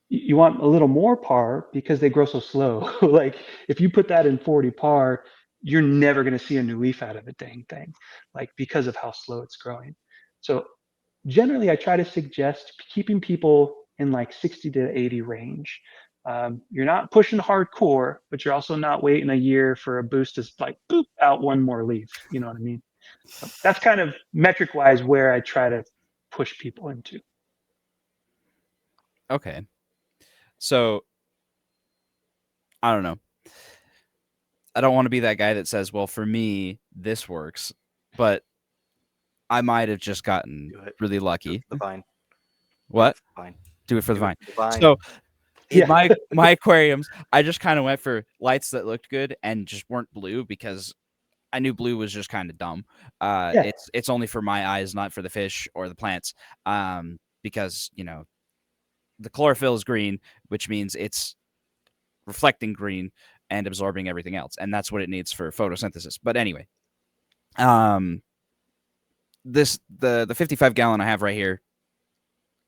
S3: you want a little more PAR because they grow so slow. Like if you put that in 40 PAR, you're never going to see a new leaf out of a dang thing, like because of how slow it's growing. So generally, I try to suggest keeping people in like 60 to 80 range. You're not pushing hardcore, but you're also not waiting a year for a boost to like boop out one more leaf. You know what I mean? So that's kind of metric wise where I try to push people into.
S2: Okay. So I don't know. I don't want to be that guy that says, well, for me, this works, but I might have just gotten
S1: Do it.
S2: really
S1: Do it
S2: lucky.
S1: for the vine.
S2: What?
S1: Fine.
S2: Do it for the
S1: Do it
S2: vine.
S1: for the vine.
S2: So in
S3: Yeah.
S2: my aquariums, I just kind of went for lights that looked good and just weren't blue because I knew blue was just kind of dumb.
S3: Yeah.
S2: It's only for my eyes, not for the fish or the plants. Because the chlorophyll is green, which means it's reflecting green and absorbing everything else, and that's what it needs for photosynthesis. But anyway, um, the 55-gallon I have right here,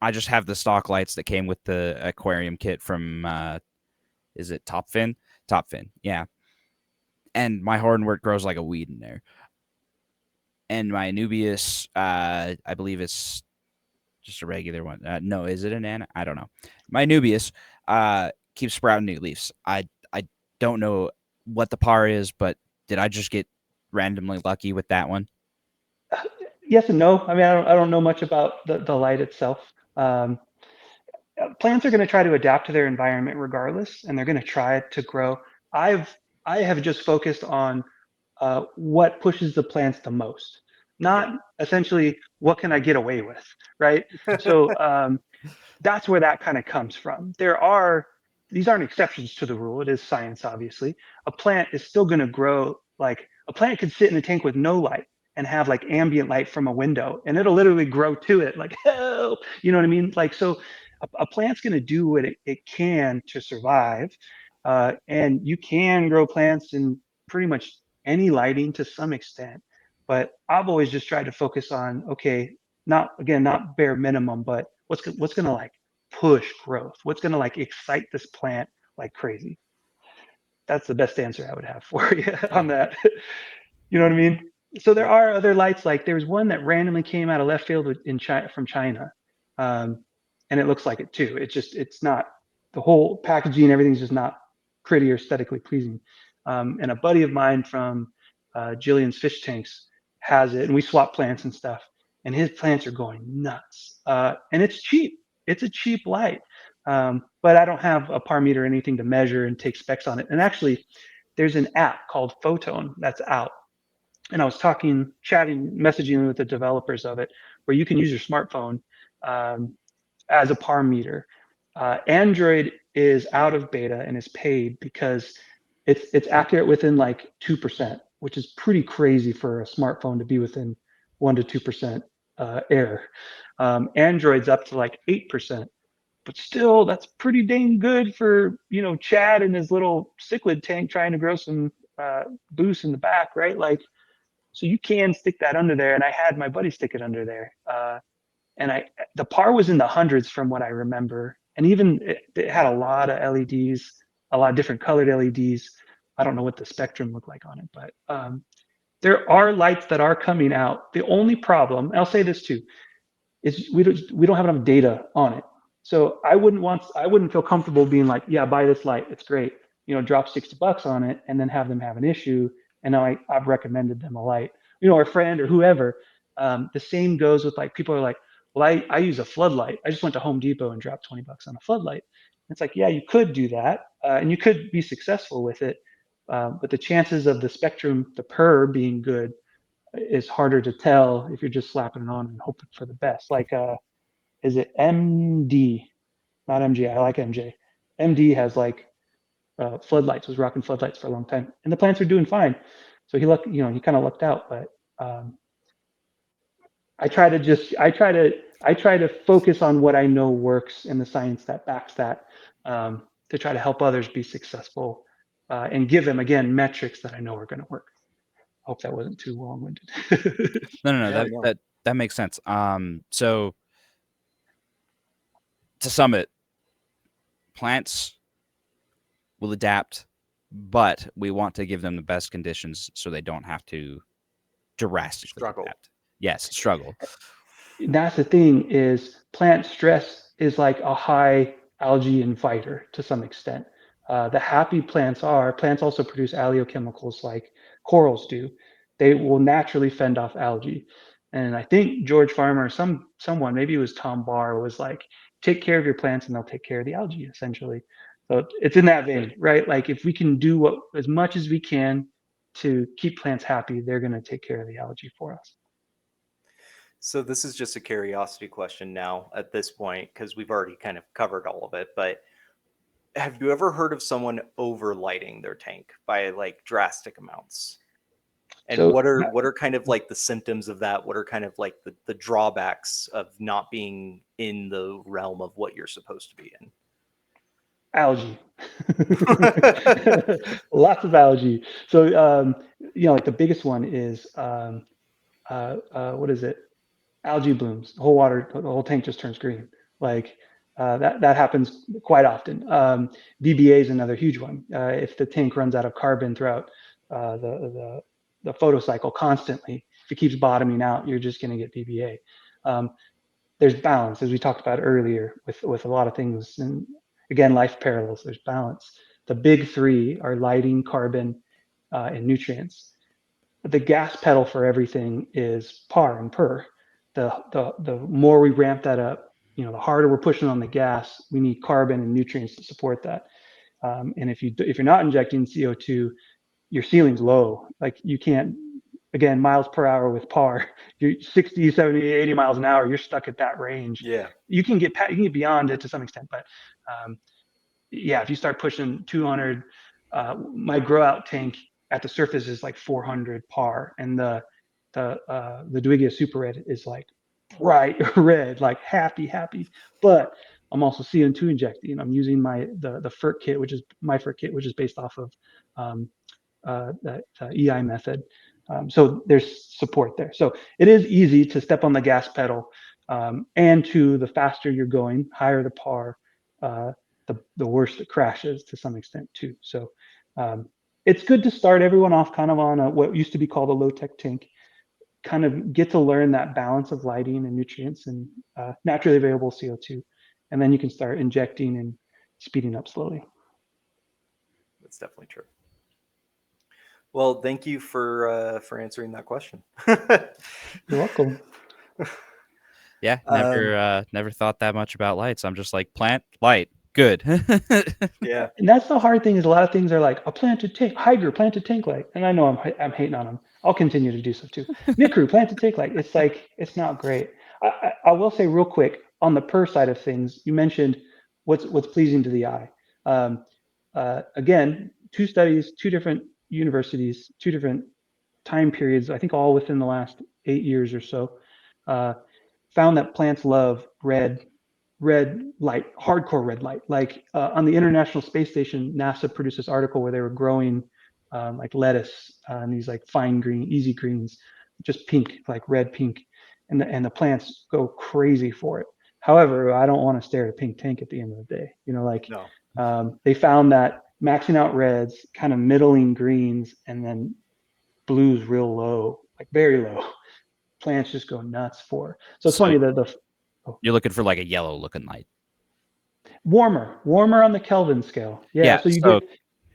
S2: I just have the stock lights that came with the aquarium kit from is it Top Fin? Top Fin, yeah. And my hornwort grows like a weed in there. and my Anubias, I believe it's just a regular one. No, is it an Anna? I don't know. My Anubias keeps sprouting new leaves. I don't know what the PAR is, but did I just get randomly lucky with that one?
S3: Yes and no. I mean, I don't know much about the light itself. Plants are going to try to adapt to their environment regardless, and they're going to try to grow. I have just focused on what pushes the plants the most, not essentially what can I get away with, right? So that's where that kind of comes from. These aren't exceptions to the rule. It is science, obviously. A plant is still going to grow. Like a plant could sit in a tank with no light and have like ambient light from a window, and it'll literally grow to it. Like help, you know what I mean? Like so, a plant's going to do what it can to survive, and you can grow plants in pretty much any lighting to some extent. But I've always just tried to focus on okay, not bare minimum, but what's going to like push growth? What's going to like excite this plant like crazy? That's the best answer I would have for you on that. You know what I mean? So there are other lights. Like there's one that randomly came out of left field in China, from China, um, and it looks like it too. It's not the whole packaging. Everything's just not pretty or aesthetically pleasing. And a buddy of mine from Jillian's Fish Tanks has it, and we swap plants and stuff. And his plants are going nuts. And it's cheap. It's a cheap light. But I don't have a par meter or anything to measure and take specs on it. And actually, there's an app called Photon that's out, and I was chatting, messaging with the developers of it, where you can use your smartphone um, as a par meter. Android is out of beta and is paid because it's accurate within like 2%, which is pretty crazy for a smartphone to be within 1 to 2% error. Android's up to like 8%, but still that's pretty dang good for Chad and his little cichlid tank trying to grow some boost in the back, right? Like so you can stick that under there, and I had my buddy stick it under there, and the par was in the hundreds from what I remember, and even it had a lot of LEDs, a lot of different colored LEDs. I don't know what the spectrum looked like on it, but there are lights that are coming out. The only problem, I'll say this too, is we don't have enough data on it. So I wouldn't feel comfortable being like, yeah, buy this light, it's great. Drop $60 on it and then have them have an issue. And now I've recommended them a light, or a friend or whoever. The same goes with like people are like, well, I use a floodlight. I just went to Home Depot and dropped $20 on a floodlight. It's like, yeah, you could do that, and you could be successful with it, but the chances of the spectrum, the PUR being good, is harder to tell if you're just slapping it on and hoping for the best. Like, is it MD? Not MG. I like MJ. MD has like floodlights. Was rocking floodlights for a long time, and the plants are doing fine. So he kind of lucked out. But I try to focus on what I know works and the science that backs that, to try to help others be successful, and give them again metrics that I know are going to work. I hope that wasn't too long-winded.
S2: No.
S1: Yeah.
S2: That makes sense. So to sum it, plants will adapt, but we want to give them the best conditions so they don't have to drastically
S1: Struggle.
S2: adapt. Yes, struggle.
S3: That's the thing, is plant stress is like a high algae inviter to some extent. The happy plants also produce alleochemicals like corals do. They will naturally fend off algae. And I think George Farmer, someone, maybe it was Tom Barr, was like, take care of your plants and they'll take care of the algae, essentially. So it's in that vein, right? Like if we can do as much as we can to keep plants happy, they're going to take care of the algae for us.
S1: So this is just a curiosity question now at this point, because we've already kind of covered all of it, but have you ever heard of someone overlighting their tank by like drastic amounts? And
S3: So
S1: what are kind of like the symptoms of that? What are kind of like the drawbacks of not being in the realm of what you're supposed to be in?
S3: algae. Lots of algae. So like the biggest one is what is it? Algae blooms. The whole tank just turns green. Like that happens quite often. VBA is another huge one. If the tank runs out of carbon throughout the photocycle constantly, If it keeps bottoming out, you're just going to get PBA. There's balance, as we talked about earlier, with a lot of things. And again, life parallels, there's balance. The big three are lighting, carbon, and nutrients. The gas pedal for everything is PAR and PUR. The more we ramp that up, the harder we're pushing on the gas. We need carbon and nutrients to support that. And if you're not injecting CO2, your ceiling's low. Like you can't, again, miles per hour with PAR, you're 60, 70, 80 miles an hour, you're stuck at that range.
S1: Yeah.
S3: You can get beyond it to some extent, but yeah, if you start pushing 200, my grow out tank at the surface is like 400 PAR, and the Dwigia Super Red is like bright red, like happy. But I'm also CO2 injecting. I'm using the FERC kit, which is my FERC kit, which is based off of that EI method. So there's support there. So it is easy to step on the gas pedal, and the faster you're going, higher the PAR, the worse the crashes to some extent too. So it's good to start everyone off kind of on what used to be called a low tech tank, kind of get to learn that balance of lighting and nutrients and naturally available CO2. And then you can start injecting and speeding up slowly.
S1: That's definitely true. Well, thank you for answering that question.
S3: You're welcome.
S2: Yeah, never thought that much about lights. I'm just like, plant, light, good.
S1: Yeah.
S3: And that's the hard thing, is a lot of things are like a planted tank, Hydra planted tank light. And I know I'm hating on them. I'll continue to do so too. Micro planted tank light. It's like, it's not great. I will say real quick on the PUR side of things, you mentioned what's pleasing to the eye. Again, 2 studies, 2 different universities, 2 different time periods, I think all within the last 8 years or so, found that plants love red light, hardcore red light. Like on the International Space Station, NASA produced this article where they were growing like lettuce and these like fine green, easy greens, just pink, like red pink, and the plants go crazy for it. However, I don't want to stare at a pink tank at the end of the day.
S1: No.
S3: They found that maxing out reds, kind of middling greens, and then blues real low, like very low. Plants just go nuts for. So it's funny that
S2: you're looking for like a yellow looking light.
S3: Warmer on the Kelvin scale. Yeah. So you get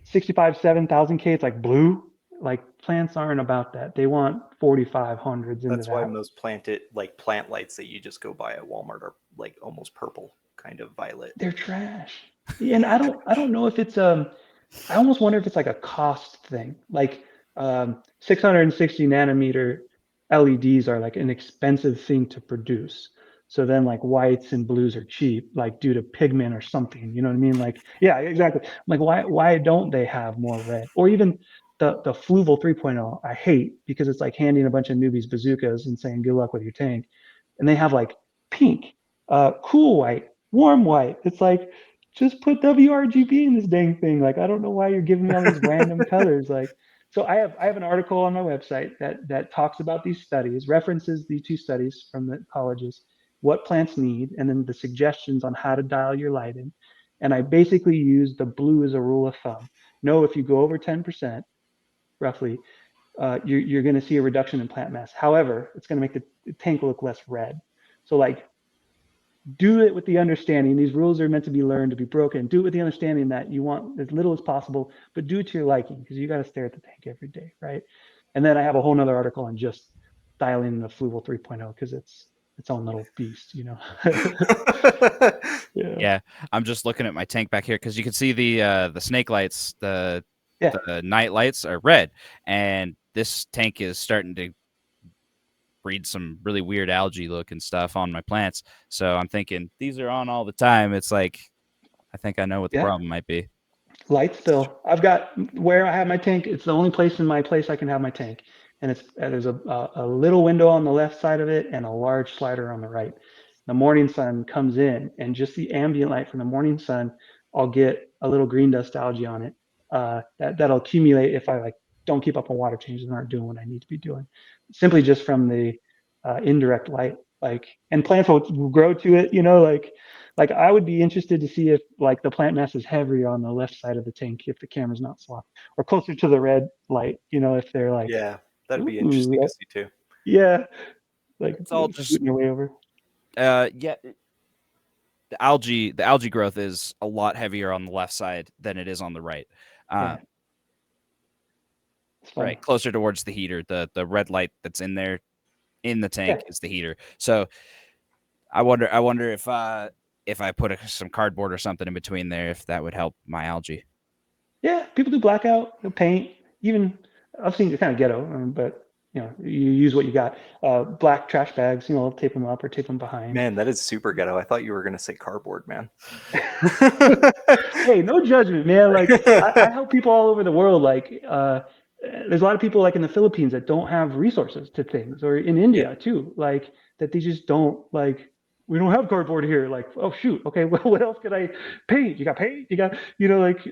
S3: 65, 7,000 K. It's like blue. Like plants aren't about that. They want 4,500s.
S1: That's why most plant lights that you just go buy at Walmart are like almost purple, kind of violet.
S3: They're trash. And I don't know if it's I almost wonder if it's like a cost thing. Like 660 nanometer LEDs are like an expensive thing to produce. So then like whites and blues are cheap, like due to pigment or something, you know what I mean? Like, yeah, exactly. Like why don't they have more red? Or even the Fluval 3.0, I hate, because it's like handing a bunch of newbies bazookas and saying good luck with your tank. And they have like pink, cool white, warm white. It's like, just put WRGB in this dang thing. Like, I don't know why you're giving me all these random colors. Like, so I have an article on my website that talks about these studies, references these 2 studies from the colleges, what plants need, and then the suggestions on how to dial your light in. And I basically use the blue as a rule of thumb. No, if you go over 10%, roughly, you're going to see a reduction in plant mass. However, it's going to make the tank look less red. So like, do it with the understanding, these rules are meant to be learned, to be broken. Do it with the understanding that you want as little as possible, but do it to your liking, because you got to stare at the tank every day, right? And then I have a whole nother article on just dialing the Fluval 3.0, because it's its own little beast,
S2: Yeah, I'm just looking at my tank back here, because you can see the snake lights, the night lights are red, and this tank is starting to breed some really weird algae looking stuff on my plants. So I'm thinking these are on all the time. It's like, I think I know what the problem might be.
S3: Light still. I've got where I have my tank. It's the only place in my place I can have my tank, and there's a little window on the left side of it and a large slider on the right. The morning sun comes in, and just the ambient light from the morning sun, I'll get a little green dust algae on it. That'll accumulate if I don't keep up on water changes and aren't doing what I need to be doing, simply just from the indirect light. And plants will grow to it, like I would be interested to see if like the plant mass is heavier on the left side of the tank if the camera's not swapped, or closer to the red light, if they're like,
S1: yeah, that'd be interesting to see too.
S3: Yeah, like
S2: It's all just
S3: scooting your way over.
S2: yeah. The algae growth is a lot heavier on the left side than it is on the right.
S3: Yeah, it's fun.
S2: Right, closer towards the heater. The red light that's in there in the tank
S3: Yeah.
S2: is the heater. So I wonder if I put some cardboard or something in between there, if that would help my algae.
S3: Yeah, people do blackout, paint. Even I've seen it kind of ghetto, but you use what you got. Black trash bags, tape them up or tape them behind.
S1: Man, that is super ghetto. I thought you were gonna say cardboard, man.
S3: Hey, no judgment, man. Like I help people all over the world. Like there's a lot of people like in the Philippines that don't have resources to things, or in India too, like that they just don't like. We don't have cardboard here. Like, oh shoot, okay, well, what else could I paint? You got paint? You got, like,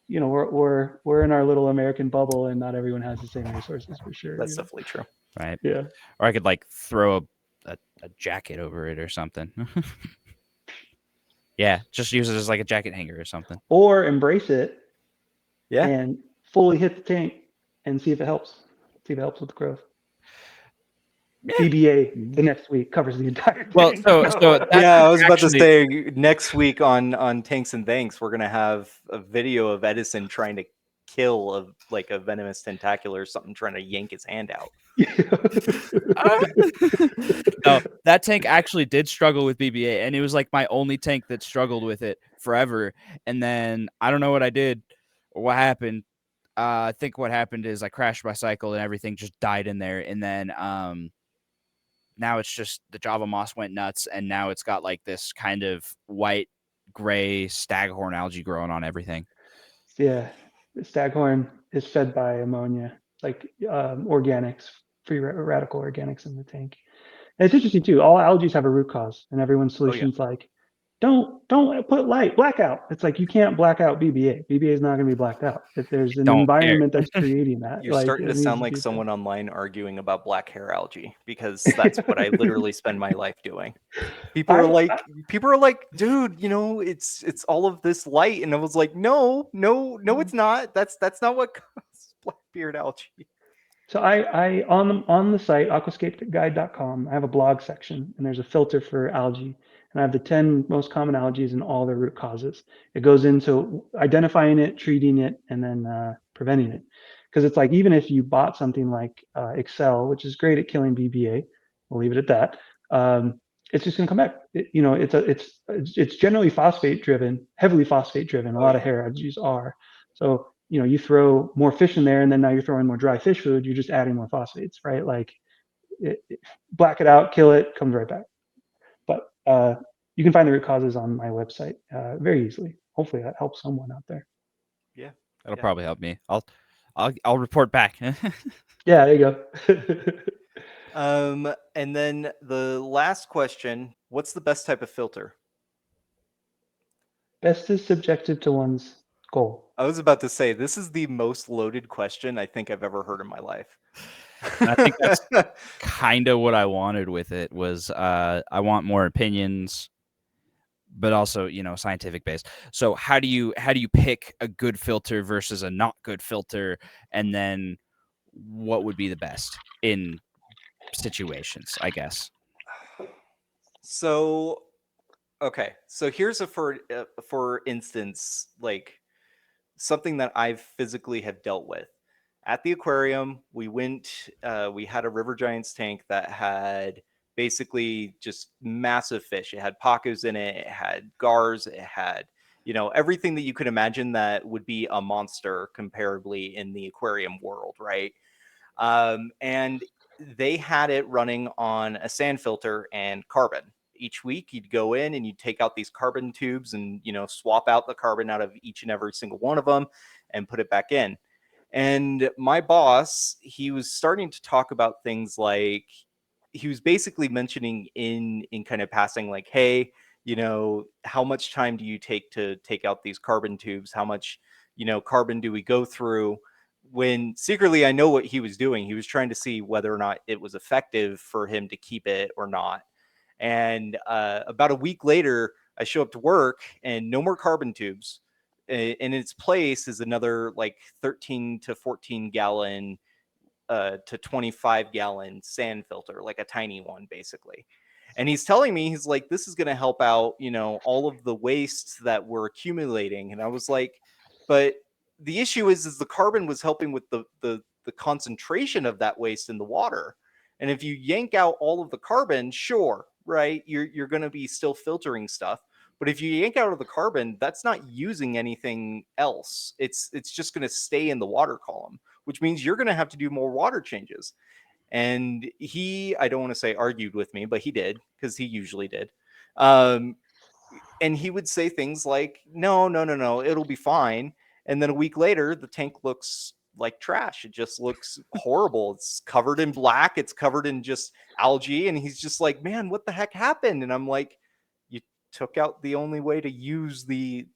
S3: we're in our little American bubble, and not everyone has the same resources for sure.
S1: That's definitely true.
S2: Right.
S3: Yeah.
S2: Or I could like throw a jacket over it or something. Yeah, just use it as like a jacket hanger or something.
S3: Or embrace it.
S1: Yeah.
S3: And fully hit the tank and see if it helps. See if it helps with the growth. Yeah. BBA the next week covers the entire thing.
S2: Well, so
S1: yeah, I was about to say next week on Tanks and Thanks, we're gonna have a video of Edison trying to kill a venomous tentacular or something, trying to yank his hand out.
S2: No, that tank actually did struggle with BBA, and it was like my only tank that struggled with it forever. And then I don't know what I did or what happened. I think what happened is I crashed my cycle and everything just died in there. And then now it's just the Java moss went nuts, and now it's got like this kind of white gray staghorn algae growing on everything.
S3: Yeah, the staghorn is fed by ammonia, like organics, free radical organics in the tank. And it's interesting too. All algae have a root cause, and everyone's solution's like, don't put light, blackout. It's like you can't black out BBA. BBA is not going to be blacked out. If there's an environment that's creating that,
S1: you're starting to sound like someone online arguing about black hair algae, because that's what I literally spend my life doing. People are like, dude, it's all of this light, and I was like, no, it's not. That's not what causes blackbeard algae.
S3: So I on the site aquascapeguide.com, I have a blog section, and there's a filter for algae, and I have the 10 most common algae and all their root causes. It goes into identifying it, treating it, and then preventing it. Because it's like, even if you bought something like Excel, which is great at killing BBA, we'll leave it at that. It's just going to come back. It's generally phosphate driven, heavily phosphate driven. A lot of hair algae are. So you throw more fish in there, and then now you're throwing more dry fish food. You're just adding more phosphates, right? Like, black it out, kill it, comes right back. But you can find the root causes on my website very easily. Hopefully that helps someone out there.
S1: Yeah,
S2: that'll probably help me. I'll report back.
S3: Yeah, there you
S1: go. And then the last question: what's the best type of filter?
S3: Best is subjective to one's goal.
S1: I was about to say, this is the most loaded question I think I've ever heard in my life.
S2: I think that's kind of what I wanted with it. Was I want more opinions, but also scientific based. So how do you pick a good filter versus a not good filter, and then what would be the best in situations, I guess?
S1: So okay, so here's for instance, like something that I've physically have dealt with. At the aquarium, we had a River Giants tank that had basically just massive fish. It had pacos in it, it had gars, it had, everything that you could imagine that would be a monster comparably in the aquarium world, right? And they had it running on a sand filter and carbon. Each week you'd go in and you'd take out these carbon tubes and swap out the carbon out of each and every single one of them and put it back in. And my boss, he was starting to talk about things like, he was basically mentioning in kind of passing, like, hey, how much time do you take to take out these carbon tubes? How much carbon do we go through? When secretly I know what he was doing. He was trying to see whether or not it was effective for him to keep it or not. And about a week later, I show up to work and no more carbon tubes. In its place is another like 13 to 14 gallon to 25-gallon sand filter, like a tiny one, basically. And he's telling me, he's like, this is going to help out, all of the waste that we're accumulating. And I was like, but the issue is the carbon was helping with the concentration of that waste in the water. And if you yank out all of the carbon, sure, right, you're going to be still filtering stuff. But if you yank out of the carbon, that's not using anything else. It's just going to stay in the water column, which means you're going to have to do more water changes. And he, I don't want to say argued with me, but he did, because he usually did. And he would say things like, no, no, no, no, it'll be fine. And then a week later, the tank looks like trash. It just looks horrible. It's covered in black. It's covered in just algae. And he's just like, man, what the heck happened? And I'm like, you took out the only way to use the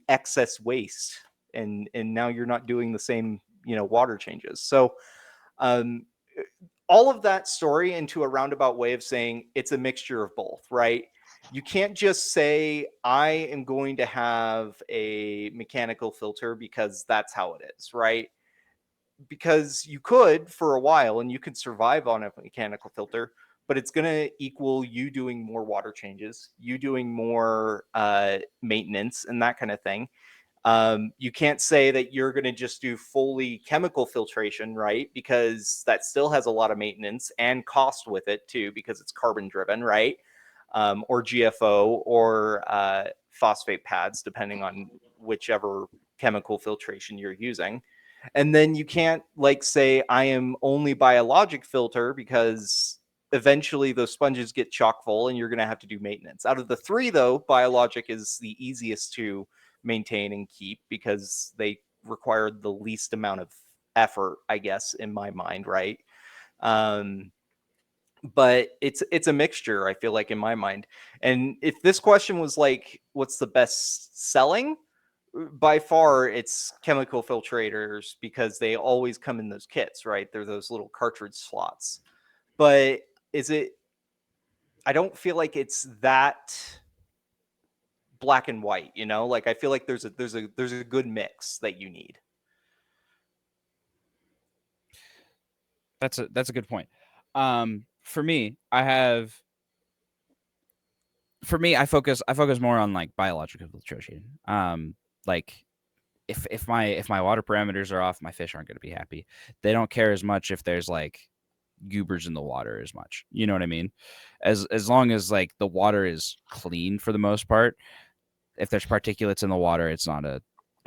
S1: excess waste. And now you're not doing the same, water changes. So um, all of that story into a roundabout way of saying it's a mixture of both, right? You can't just say, I am going to have a mechanical filter because that's how it is, right? Because you could for a while and you could survive on a mechanical filter, but it's going to equal you doing more water changes, you doing more maintenance and that kind of thing. You can't say that you're going to just do fully chemical filtration, right? Because that still has a lot of maintenance and cost with it too, because it's carbon driven, right? Or GFO or phosphate pads, depending on whichever chemical filtration you're using. And then you can't like say, I am only biologic filter, because eventually those sponges get chock full and you're going to have to do maintenance. Out of the three, though, biologic is the easiest to maintain and keep because they require the least amount of effort, I guess, in my mind, right? But it's a mixture, I feel like, in my mind. And if this question was like, what's the best selling? By far, it's chemical filtrators, because they always come in those kits, right? They're those little cartridge slots. But is it? I don't feel like it's that black and white, like I feel like there's a good mix that you need.
S2: That's a good point. For me, I focus more on like biological filtration. Like if my water parameters are off, my fish aren't going to be happy. They don't care as much if there's like goobers in the water as much. You know what I mean? As long as like the water is clean for the most part. If there's particulates in the water, it's not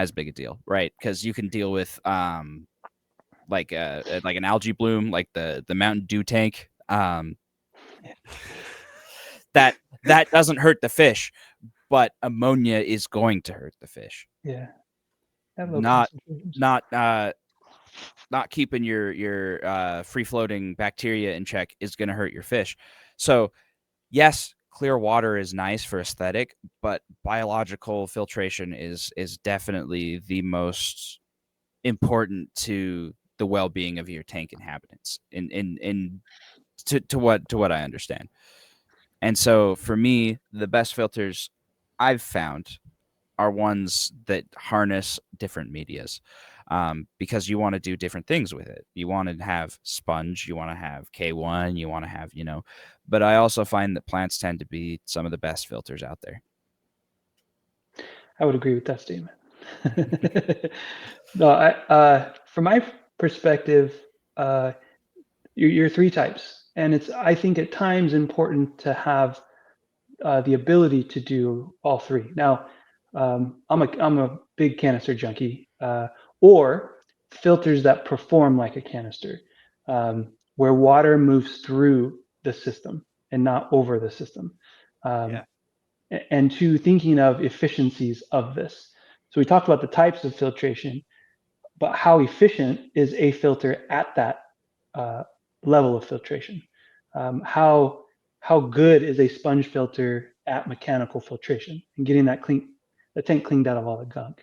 S2: as big a deal, right? Because you can deal with like an algae bloom, like the Mountain Dew tank. That doesn't hurt the fish, but ammonia is going to hurt the fish.
S3: Yeah. At low
S2: Not
S3: concentrations.
S2: not keeping your free floating bacteria in check is going to hurt your fish. So yes, clear water is nice for aesthetic, but biological filtration is definitely the most important to the well-being of your tank inhabitants in to what I understand. And so for me, the best filters I've found are ones that harness different medias, because you want to do different things with it. You want to have sponge, you want to have K1, you want to have, but I also find that plants tend to be some of the best filters out there.
S3: I would agree with that statement. No, from my perspective, you're three types, and it's, I think, at times important to have the ability to do all three. Now, I'm a big canister junkie, or filters that perform like a canister, where water moves through the system and not over the system.
S1: Yeah.
S3: And two, thinking of efficiencies of this. So we talked about the types of filtration, but how efficient is a filter at that uh, level of filtration? How good is a sponge filter at mechanical filtration and getting the tank cleaned out of all the gunk?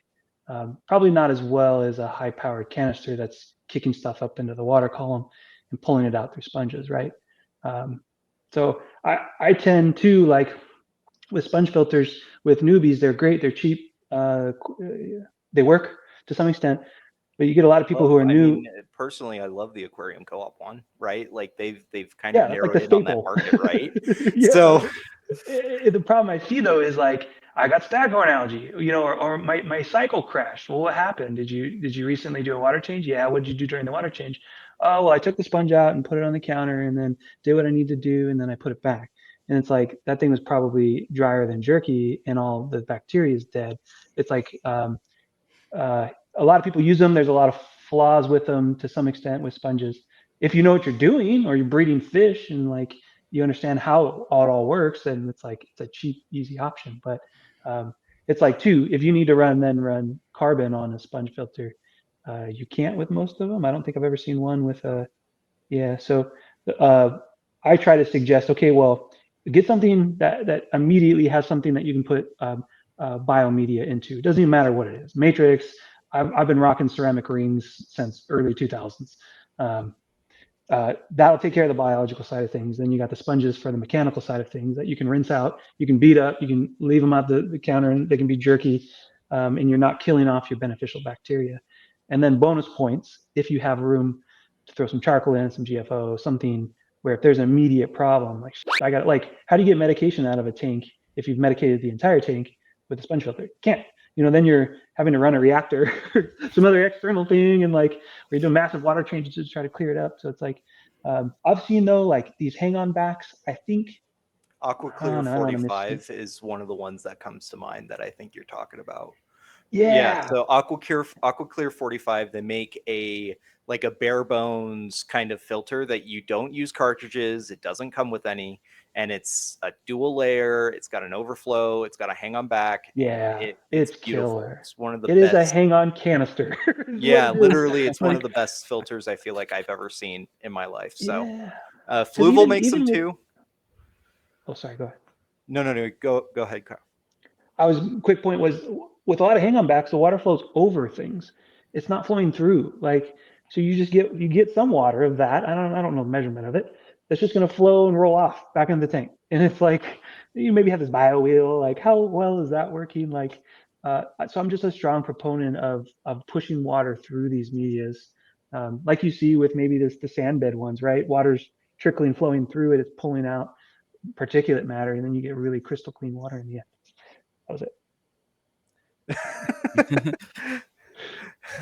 S3: Probably not as well as a high-powered canister that's kicking stuff up into the water column and pulling it out through sponges, right? So I tend to like with sponge filters with newbies. They're great. They're cheap. They work to some extent. But you get a lot of people who are new.
S1: Personally, I love the aquarium co-op one, right? Like they've kind
S3: Yeah,
S1: of
S3: that's like
S1: narrowed
S3: the
S1: in on that
S3: staple.
S1: market, right?
S3: Yeah.
S1: So
S3: The problem I see though is like I got staghorn algae, or my cycle crashed. Well, what happened? Did you recently do a water change? Yeah. What did you do during the water change? Oh, well, I took the sponge out and put it on the counter and then did what I need to do and then I put it back. And it's like that thing was probably drier than jerky and all the bacteria is dead. It's like a lot of people use them. There's a lot of flaws with them to some extent with sponges. If you know what you're doing or you're breeding fish and like you understand how it all works, then it's like it's a cheap, easy option. But um, it's like too, if you need to run carbon on a sponge filter, you can't with most of them. I don't think I've ever seen one with a yeah. So uh, I try to suggest, okay, well, get something that immediately has something that you can put biomedia into. It doesn't even matter what it is. Matrix. I've been rocking ceramic rings since early 2000s. Um, that'll take care of the biological side of things. Then you got the sponges for the mechanical side of things that you can rinse out, you can beat up, you can leave them at the counter and they can be jerky, and you're not killing off your beneficial bacteria. And then bonus points if you have room to throw some charcoal in, some GFO, something where if there's an immediate problem, like I got like, how do you get medication out of a tank if you've medicated the entire tank with a sponge filter? You can't. Then you're having to run a reactor, some other external thing, and like we're doing massive water changes to try to clear it up. So it's like I've seen though like these hang-on backs. I think I
S1: AquaClear
S3: don't know. I don't want to misspeak.
S1: 45 is one of the ones that comes to mind that I think you're talking about. Yeah,
S3: Yeah,
S1: so AquaClear 45, they make a like a bare bones kind of filter that you don't use cartridges. It doesn't come with any, and it's a dual layer. It's got an overflow. It's got a hang on back, and
S3: yeah,
S1: it's
S3: it's
S1: beautiful.
S3: killer.
S1: It's one of the
S3: It is a
S1: best.
S3: hang-on canister. Is what
S1: Yeah,
S3: it is.
S1: literally, it's one of
S3: Like,
S1: the best filters I feel like I've ever seen in my life. So,
S3: yeah, because
S1: Fluval makes them
S3: even with
S1: too.
S3: oh sorry, go ahead.
S1: No. Go ahead, Kyle.
S3: I was quick point was with a lot of hang-on backs, the water flows over things. It's not flowing through. Like so, you get some water of that. I don't know the measurement of it. That's just going to flow and roll off back into the tank. And it's like you maybe have this bio wheel. Like how well is that working? Like so, I'm just a strong proponent of pushing water through these medias, like you see with maybe the sand bed ones, right? Water's trickling, flowing through it. It's pulling out particulate matter, and then you get really crystal clean water in the end. That was it.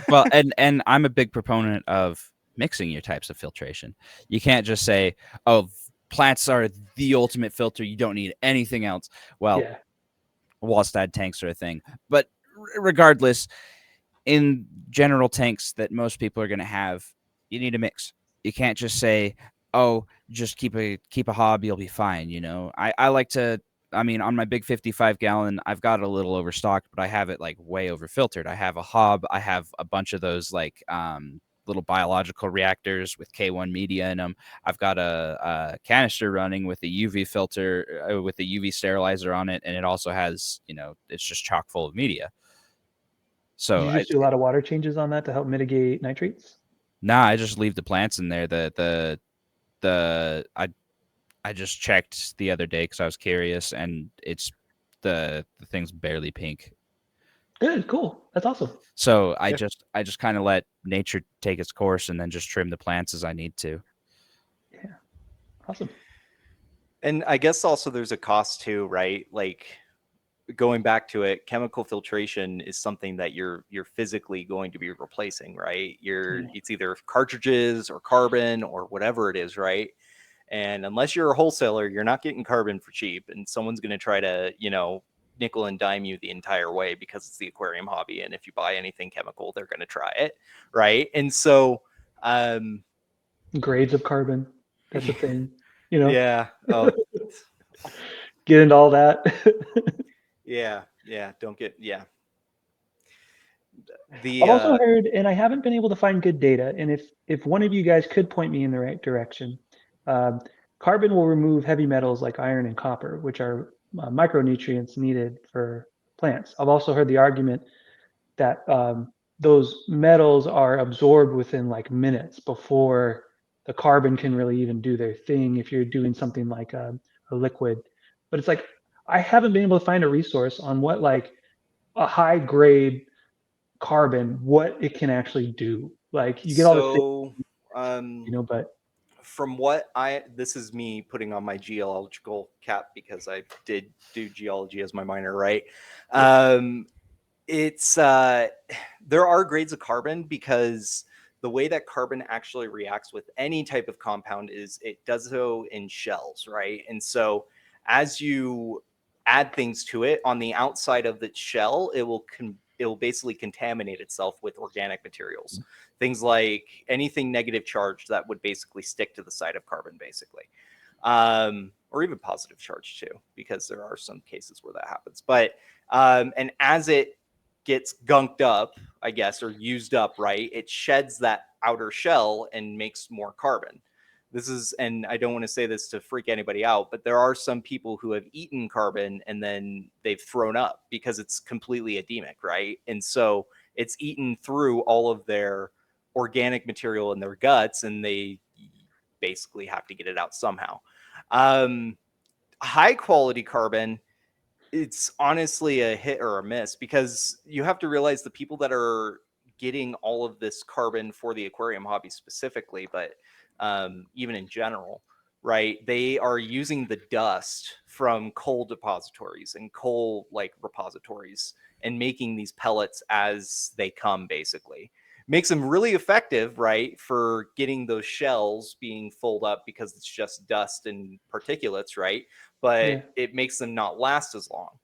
S2: Well, and I'm a big proponent of mixing your types of filtration. You can't just say, "Oh, plants are the ultimate filter. You don't need anything else." Well,
S3: Yeah.
S2: Wallstad tanks are a thing, but regardless, in general tanks that most people are going to have, you need a mix. You can't just say, "Oh, just keep a hob, you'll be fine." I like to. I mean, on my big 55-gallon, I've got a little overstocked, but I have it like way over filtered. I have a hob. I have a bunch of those like little biological reactors with K1 media in them. I've got a canister running with a UV filter with a UV sterilizer on it, and it also has, it's just chock full of media.
S3: Did
S2: So
S3: you just do a lot of water changes on that to help mitigate nitrates?
S2: I just leave the plants in there. I just checked the other day because I was curious, and it's the thing's barely pink.
S3: Good, cool. That's awesome.
S2: So
S1: Yeah.
S2: I just kind of let nature take its course, and then just trim the plants as I need to.
S3: Yeah, awesome.
S1: And I guess also there's a cost too, right? Like going back to it, chemical filtration is something that you're physically going to be replacing, right?
S3: Yeah.
S1: It's either cartridges or carbon or whatever it is, right? And unless you're a wholesaler, you're not getting carbon for cheap, and someone's going to try to, nickel and dime you the entire way because it's the aquarium hobby, and if you buy anything chemical, they're going to try it, right? And so,
S3: Grades of carbon. That's a thing. You know,
S1: yeah, oh,
S3: get into all that.
S1: yeah, don't get, yeah,
S3: I've
S1: the
S3: also heard, and I haven't been able to find good data, and if one of you guys could point me in the right direction, um, carbon will remove heavy metals like iron and copper, which are micronutrients needed for plants. I've also heard the argument that those metals are absorbed within like minutes before the carbon can really even do their thing if you're doing something like a liquid. But it's like I haven't been able to find a resource on what like a high grade carbon, what it can actually do. Like you get all the things,
S1: So,
S3: but
S1: from what this is me putting on my geological cap because I did do geology as my minor, right? It's there are grades of carbon because the way that carbon actually reacts with any type of compound is it does so in shells, right? And so as you add things to it on the outside of the shell, it will basically contaminate itself with organic materials, things like anything negative charge that would basically stick to the side of carbon, basically, or even positive charge too, because there are some cases where that happens. But and as it gets gunked up, I guess, or used up, right, it sheds that outer shell and makes more carbon. This is, and I don't want to say this to freak anybody out, but there are some people who have eaten carbon and then they've thrown up because it's completely edemic, right? And so it's eaten through all of their organic material in their guts, and they basically have to get it out somehow. Um, High quality carbon, it's honestly a hit or a miss because you have to realize the people that are getting all of this carbon for the aquarium hobby specifically, but even in general, right? They are using the dust from coal depositories and coal like repositories and making these pellets as they come, basically. Makes them really effective, right, for getting those shells being filled up because it's just dust and particulates, right? But
S3: yeah,
S1: it makes them not last as long.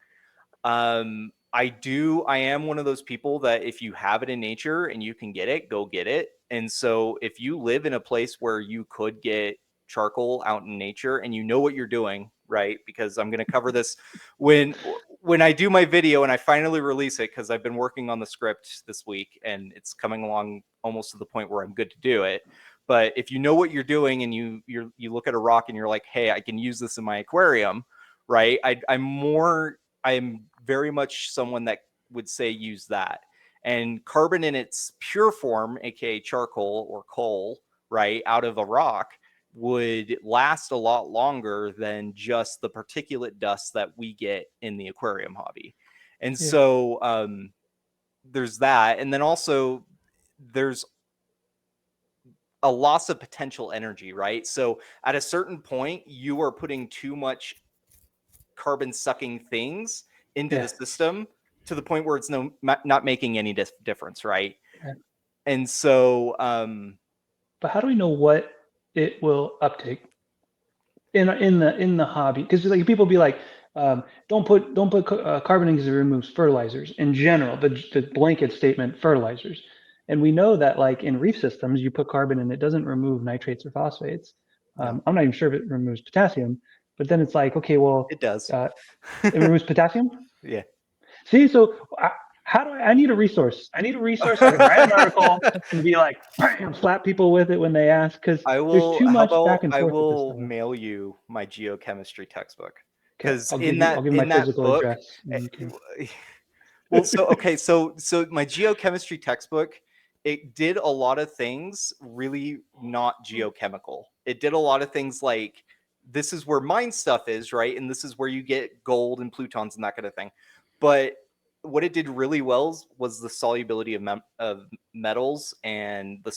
S1: I am one of those people that if you have it in nature and you can get it, go get it. And so if you live in a place where you could get charcoal out in nature and you know what you're doing, right? Because I'm going to cover this when when I do my video and I finally release it, because I've been working on the script this week and it's coming along almost to the point where I'm good to do it. But if you know what you're doing and you look at a rock and you're like, hey, I can use this in my aquarium, right? I'm very much someone that would say use that. And carbon in its pure form, aka charcoal or coal, right, out of a rock, would last a lot longer than just the particulate dust that we get in the aquarium hobby. And
S3: yeah,
S1: so there's that. And then also there's a loss of potential energy, right? So at a certain point, you are putting too much carbon sucking things into the
S3: yeah,
S1: system to the point where it's not making any difference, right?
S3: yeah.
S1: And so
S3: But how do we know what it will uptake in the hobby? Because like people be like, don't put carbon in because it removes fertilizers in general. The blanket statement fertilizers, and we know that like in reef systems, you put carbon and it doesn't remove nitrates or phosphates.
S1: no,
S3: I'm not even sure if it removes potassium, but then it's like, okay, well,
S1: it does.
S3: uh, it removes potassium.
S1: Yeah.
S3: See, so how do I need a resource? I need a resource so I can write an article and be like, bam, slap people with it when they ask, because
S1: I
S3: there's
S1: will,
S3: too
S1: how
S3: much back
S1: about
S3: and
S1: I
S3: forth with this
S1: will
S3: stuff.
S1: mail you my geochemistry textbook,
S3: Okay,
S1: because
S3: I'll give my
S1: in that
S3: physical
S1: book,
S3: address and you can.
S1: well, so okay, so my geochemistry textbook, it did a lot of things really not geochemical. It did a lot of things like this is where mine stuff is, right? And this is where you get gold and plutons and that kind of thing. But what it did really well was the solubility of metals and the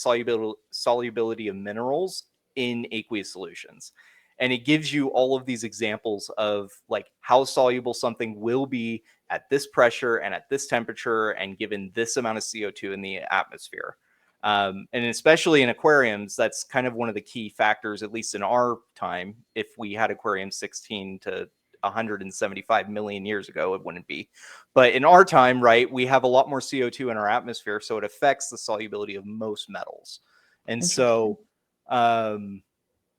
S1: solubility of minerals in aqueous solutions. And it gives you all of these examples of like how soluble something will be at this pressure and at this temperature and given this amount of CO2 in the atmosphere. And especially in aquariums, that's kind of one of the key factors, at least in our time. If we had aquariums 16 to 175 million years ago, it wouldn't be. But in our time, right, we have a lot more CO2 in our atmosphere, so it affects the solubility of most metals. And
S3: Interesting.
S1: so, um,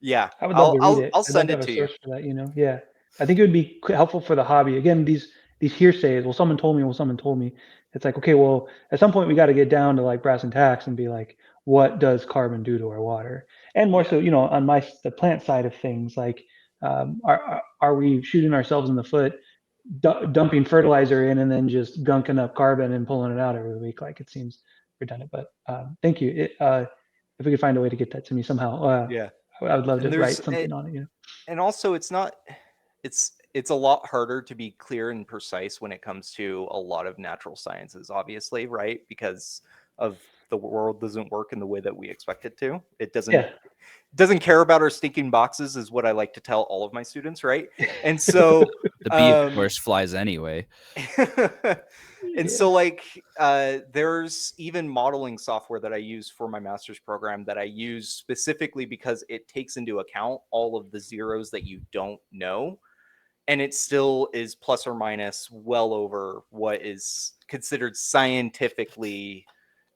S1: yeah,
S3: I would love to read it.
S1: I'll
S3: I'd love
S1: send
S3: to have
S1: it
S3: a
S1: to you.
S3: source for that, you know? Yeah. I think it would be helpful for the hobby. Again, these hearsays, well, someone told me, well, someone told me. It's like, okay, well, at some point we got to get down to like brass and tacks and be like, what does carbon do to our water? And more
S1: Yeah,
S3: so, on the plant side of things, like, are we shooting ourselves in the foot, dumping fertilizer in and then just gunking up carbon and pulling it out every week? Like it seems redundant, but thank you. If we could find a way to get that to me somehow,
S1: yeah.
S3: I would love
S1: And
S3: to
S1: there's
S3: write something on it.
S1: and also it's not it's a lot harder to be clear and precise when it comes to a lot of natural sciences, obviously, right? Because of the world doesn't work in the way that we expect it to. It doesn't care about our stinking boxes, is what I like to tell all of my students, right? And so
S2: The bee, of course, flies anyway.
S1: and so like there's even modeling software that I use for my master's program that I use specifically because it takes into account all of the zeros that you don't know, and it still is plus or minus well over what is considered scientifically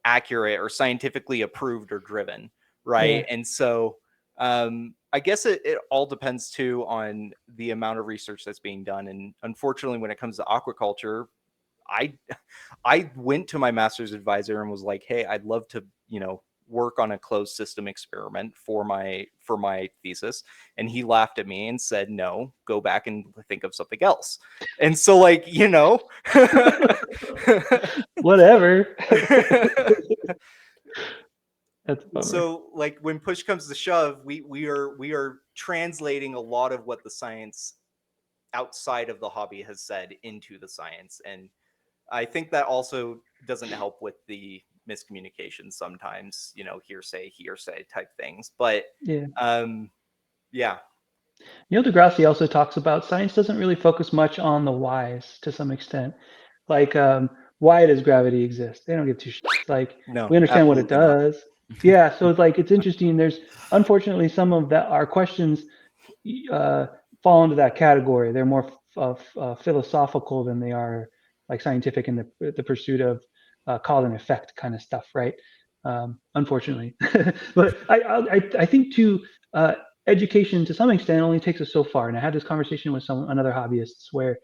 S1: accurate or scientifically approved or driven, right?
S3: Yeah.
S1: And so I guess it all depends too on the amount of research that's being done. And unfortunately, when it comes to aquaculture, I I went to my master's advisor and was like, "Hey, I'd love to, work on a closed system experiment for my thesis." And he laughed at me and said, "No, go back and think of something else." And so like,
S3: Whatever. That's a bummer.
S1: so like when push comes to shove, we are translating a lot of what the science outside of the hobby has said into the science, and I think that also doesn't help with the miscommunication sometimes, hearsay type things. But
S3: Yeah.
S1: yeah.
S3: Neil deGrasse also talks about science doesn't really focus much on the whys to some extent. Like, why does gravity exist? They don't give two shits. Like,
S1: No,
S3: we understand what it
S1: absolutely not.
S3: does. Yeah, so it's like it's interesting. There's unfortunately some of that our questions uh, fall into that category. They're more philosophical than they are like scientific in the pursuit of cause and effect kind of stuff, right? Unfortunately, but I think too, education to some extent only takes us so far. And I had this conversation with another hobbyists where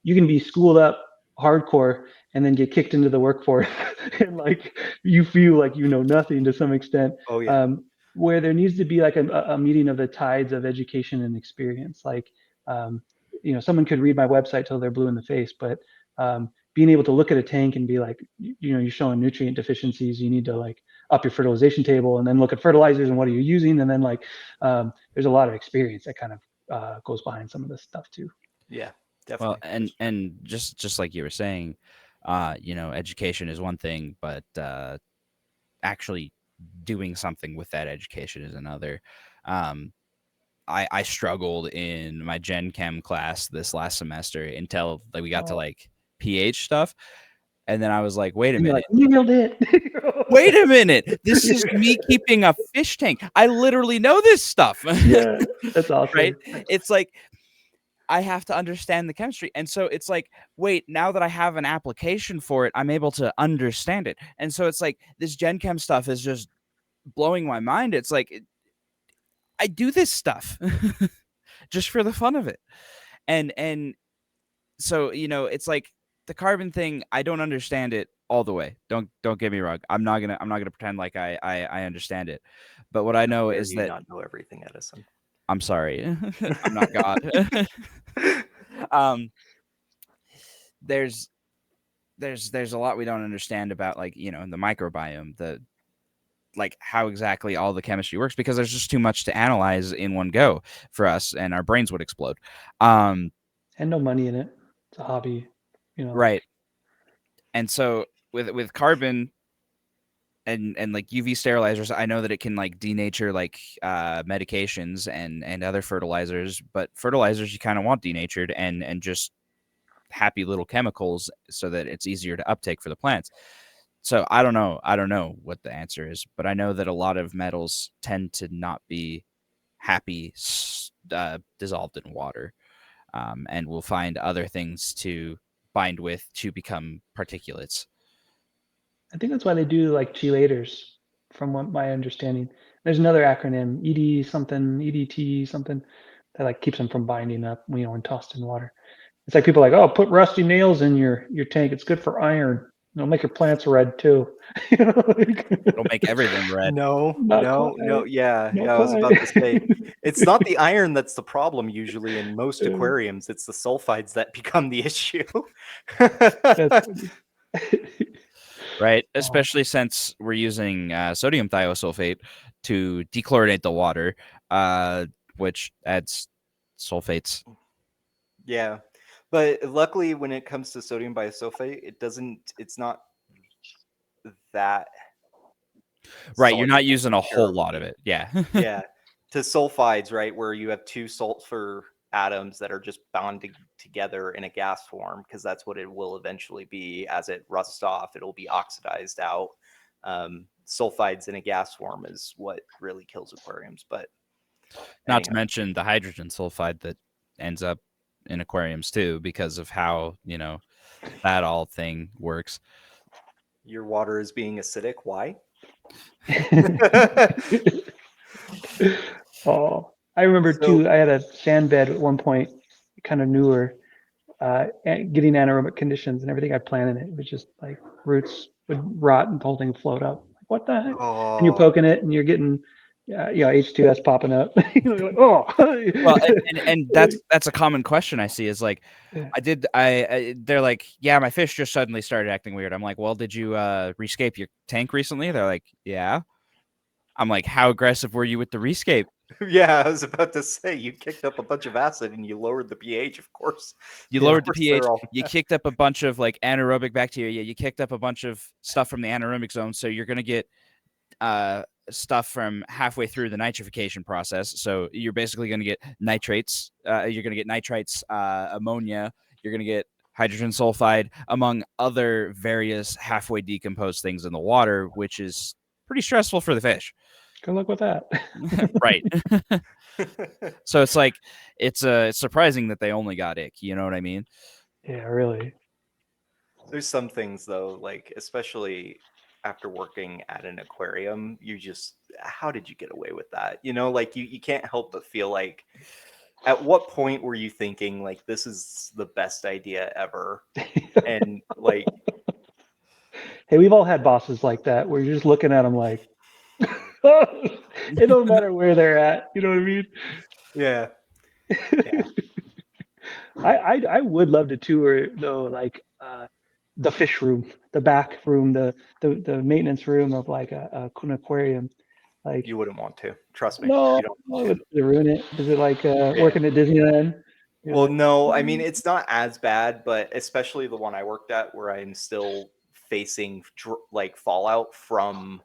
S3: you can be schooled up hardcore and then get kicked into the workforce and like you feel like you know nothing to some extent.
S1: Oh yeah.
S3: Where there needs to be like a meeting of the tides of education and experience. Like, um, someone could read my website till they're blue in the face, but being able to look at a tank and be like, you're showing nutrient deficiencies, you need to like up your fertilization table, and then look at fertilizers and what are you using, and then like there's a lot of experience that kind of goes behind some of this stuff too.
S1: Yeah,
S2: Well,
S1: definitely.
S2: and just like you were saying, education is one thing, but actually doing something with that education is another. I struggled in my Gen Chem class this last semester until like we got to like pH stuff, and then I was like, wait a
S3: And you're
S2: minute.
S3: like, you nailed it.
S2: Wait a minute. This is me keeping a fish tank. I literally know this stuff.
S3: Yeah, that's awesome.
S2: Right? It's like I have to understand the chemistry. And so it's like, wait, now that I have an application for it, I'm able to understand it. And so it's like this Gen Chem stuff is just blowing my mind. It's like I do this stuff just for the fun of it. And so, it's like the carbon thing, I don't understand it all the way. Don't get me wrong. I'm not gonna pretend like I understand it. But what I know
S1: Dare
S2: is
S1: you
S2: that
S1: not know everything, Edison?
S2: I'm sorry. I'm not God. um there's there's a lot we don't understand about like, the microbiome, the like how exactly all the chemistry works, because there's just too much to analyze in one go for us and our brains would explode.
S3: And no money in it. It's a hobby,
S2: Right. And so with carbon and like UV sterilizers, I know that it can like denature like medications and other fertilizers, but fertilizers you kind of want denatured and just happy little chemicals so that it's easier to uptake for the plants. So I don't know what the answer is, but I know that a lot of metals tend to not be happy dissolved in water, and we'll find other things to bind with to become particulates.
S3: I think that's why they do like chelators, from what my understanding. There's another acronym, ED something, EDT something, that like keeps them from binding up, when tossed in water. It's like people are like, oh, put rusty nails in your tank. It's good for iron. It'll make your plants red too.
S2: It'll make everything red.
S1: No,
S3: Not
S1: no,
S3: quite.
S1: no. Yeah,
S3: Not
S1: yeah. I was
S3: quite.
S1: about to say, it's not the iron that's the problem usually in most
S3: Yeah,
S1: aquariums. It's the sulfides that become the issue.
S3: that's funny.
S2: Right,
S3: Wow.
S2: especially since we're using sodium thiosulfate to dechlorinate the water, which adds sulfates.
S1: Yeah.
S2: And so with carbon, and like UV sterilizers, I know that it can like denature like medications and other fertilizers, but fertilizers you kind of want denatured and just happy little chemicals so that it's easier to uptake for the plants. So I don't know what the answer is, but I know that a lot of metals tend to not be happy dissolved in water, and we'll find other things to bind with to become particulates.
S1: Yeah. But luckily when it comes to sodium biosulfate, it's not that
S2: Right, you're not
S1: soluble
S2: using a whole lot of
S1: terribly.
S2: it. Yeah.
S1: Yeah. To sulfides, right, where you have two sulfur atoms that are just bonding together in a gas form, because that's what it will eventually be as it rusts off. It'll be oxidized out. Sulfides in a gas form is what really kills aquariums. But
S2: Not to
S1: anyhow,
S2: mention the hydrogen sulfide that ends up in aquariums too, because of how, that all thing works.
S1: your water is being acidic. Why?
S3: Oh, I remember
S1: So,
S3: too. I had a sand bed at one point, kind of newer, getting anaerobic conditions and everything I planted. It was just like roots would rot and the whole thing would float up. Like, what the heck? And you're
S1: oh,
S3: poking it and you're getting, H2S popping up. You're like, oh,
S2: Well, and that's a common question I see is like,
S3: yeah.
S2: they're like, yeah, my fish just suddenly started acting weird. I'm like, well, did you rescape your tank recently? They're like, yeah. I'm like, how aggressive were you with the rescape?
S1: yeah, I was about to say you kicked up a bunch of acid and you lowered the pH, of course.
S2: You
S1: Of
S3: Yeah.
S2: lowered the
S1: course
S2: pH.
S1: they're all
S2: You kicked up a bunch of like anaerobic bacteria. You kicked up a bunch of stuff from the anaerobic zone. So you're gonna get stuff from halfway through the nitrification process. So you're basically going to get nitrates. You're going to get nitrites, ammonia. You're going to get hydrogen sulfide, among other various halfway decomposed things in the water, which is pretty stressful for the fish.
S3: Good luck with that.
S2: Right. So it's like it's surprising that they only got ick. You know what I mean?
S3: Yeah, really.
S1: There's some things though, like especially after working at an aquarium, you just how did you get away with that? Like you can't help but feel like at what point were you thinking like this is the best idea ever? And like
S3: Hey, we've all had bosses like that where you're just looking at them like, it don't matter where they're at. You know what I mean?
S1: yeah. Yeah.
S3: I would love to tour though, like the fish room, the back room, the maintenance room of like an aquarium. Like,
S1: You wouldn't want to. Trust me.
S3: no,
S1: You don't want
S3: no,
S1: to.
S3: does it ruin it? Is it like
S1: Yeah.
S3: working at Disneyland? You're
S1: Well,
S3: like,
S1: no, I mean it's not as bad, but especially the one I worked at where I'm still facing like fallout from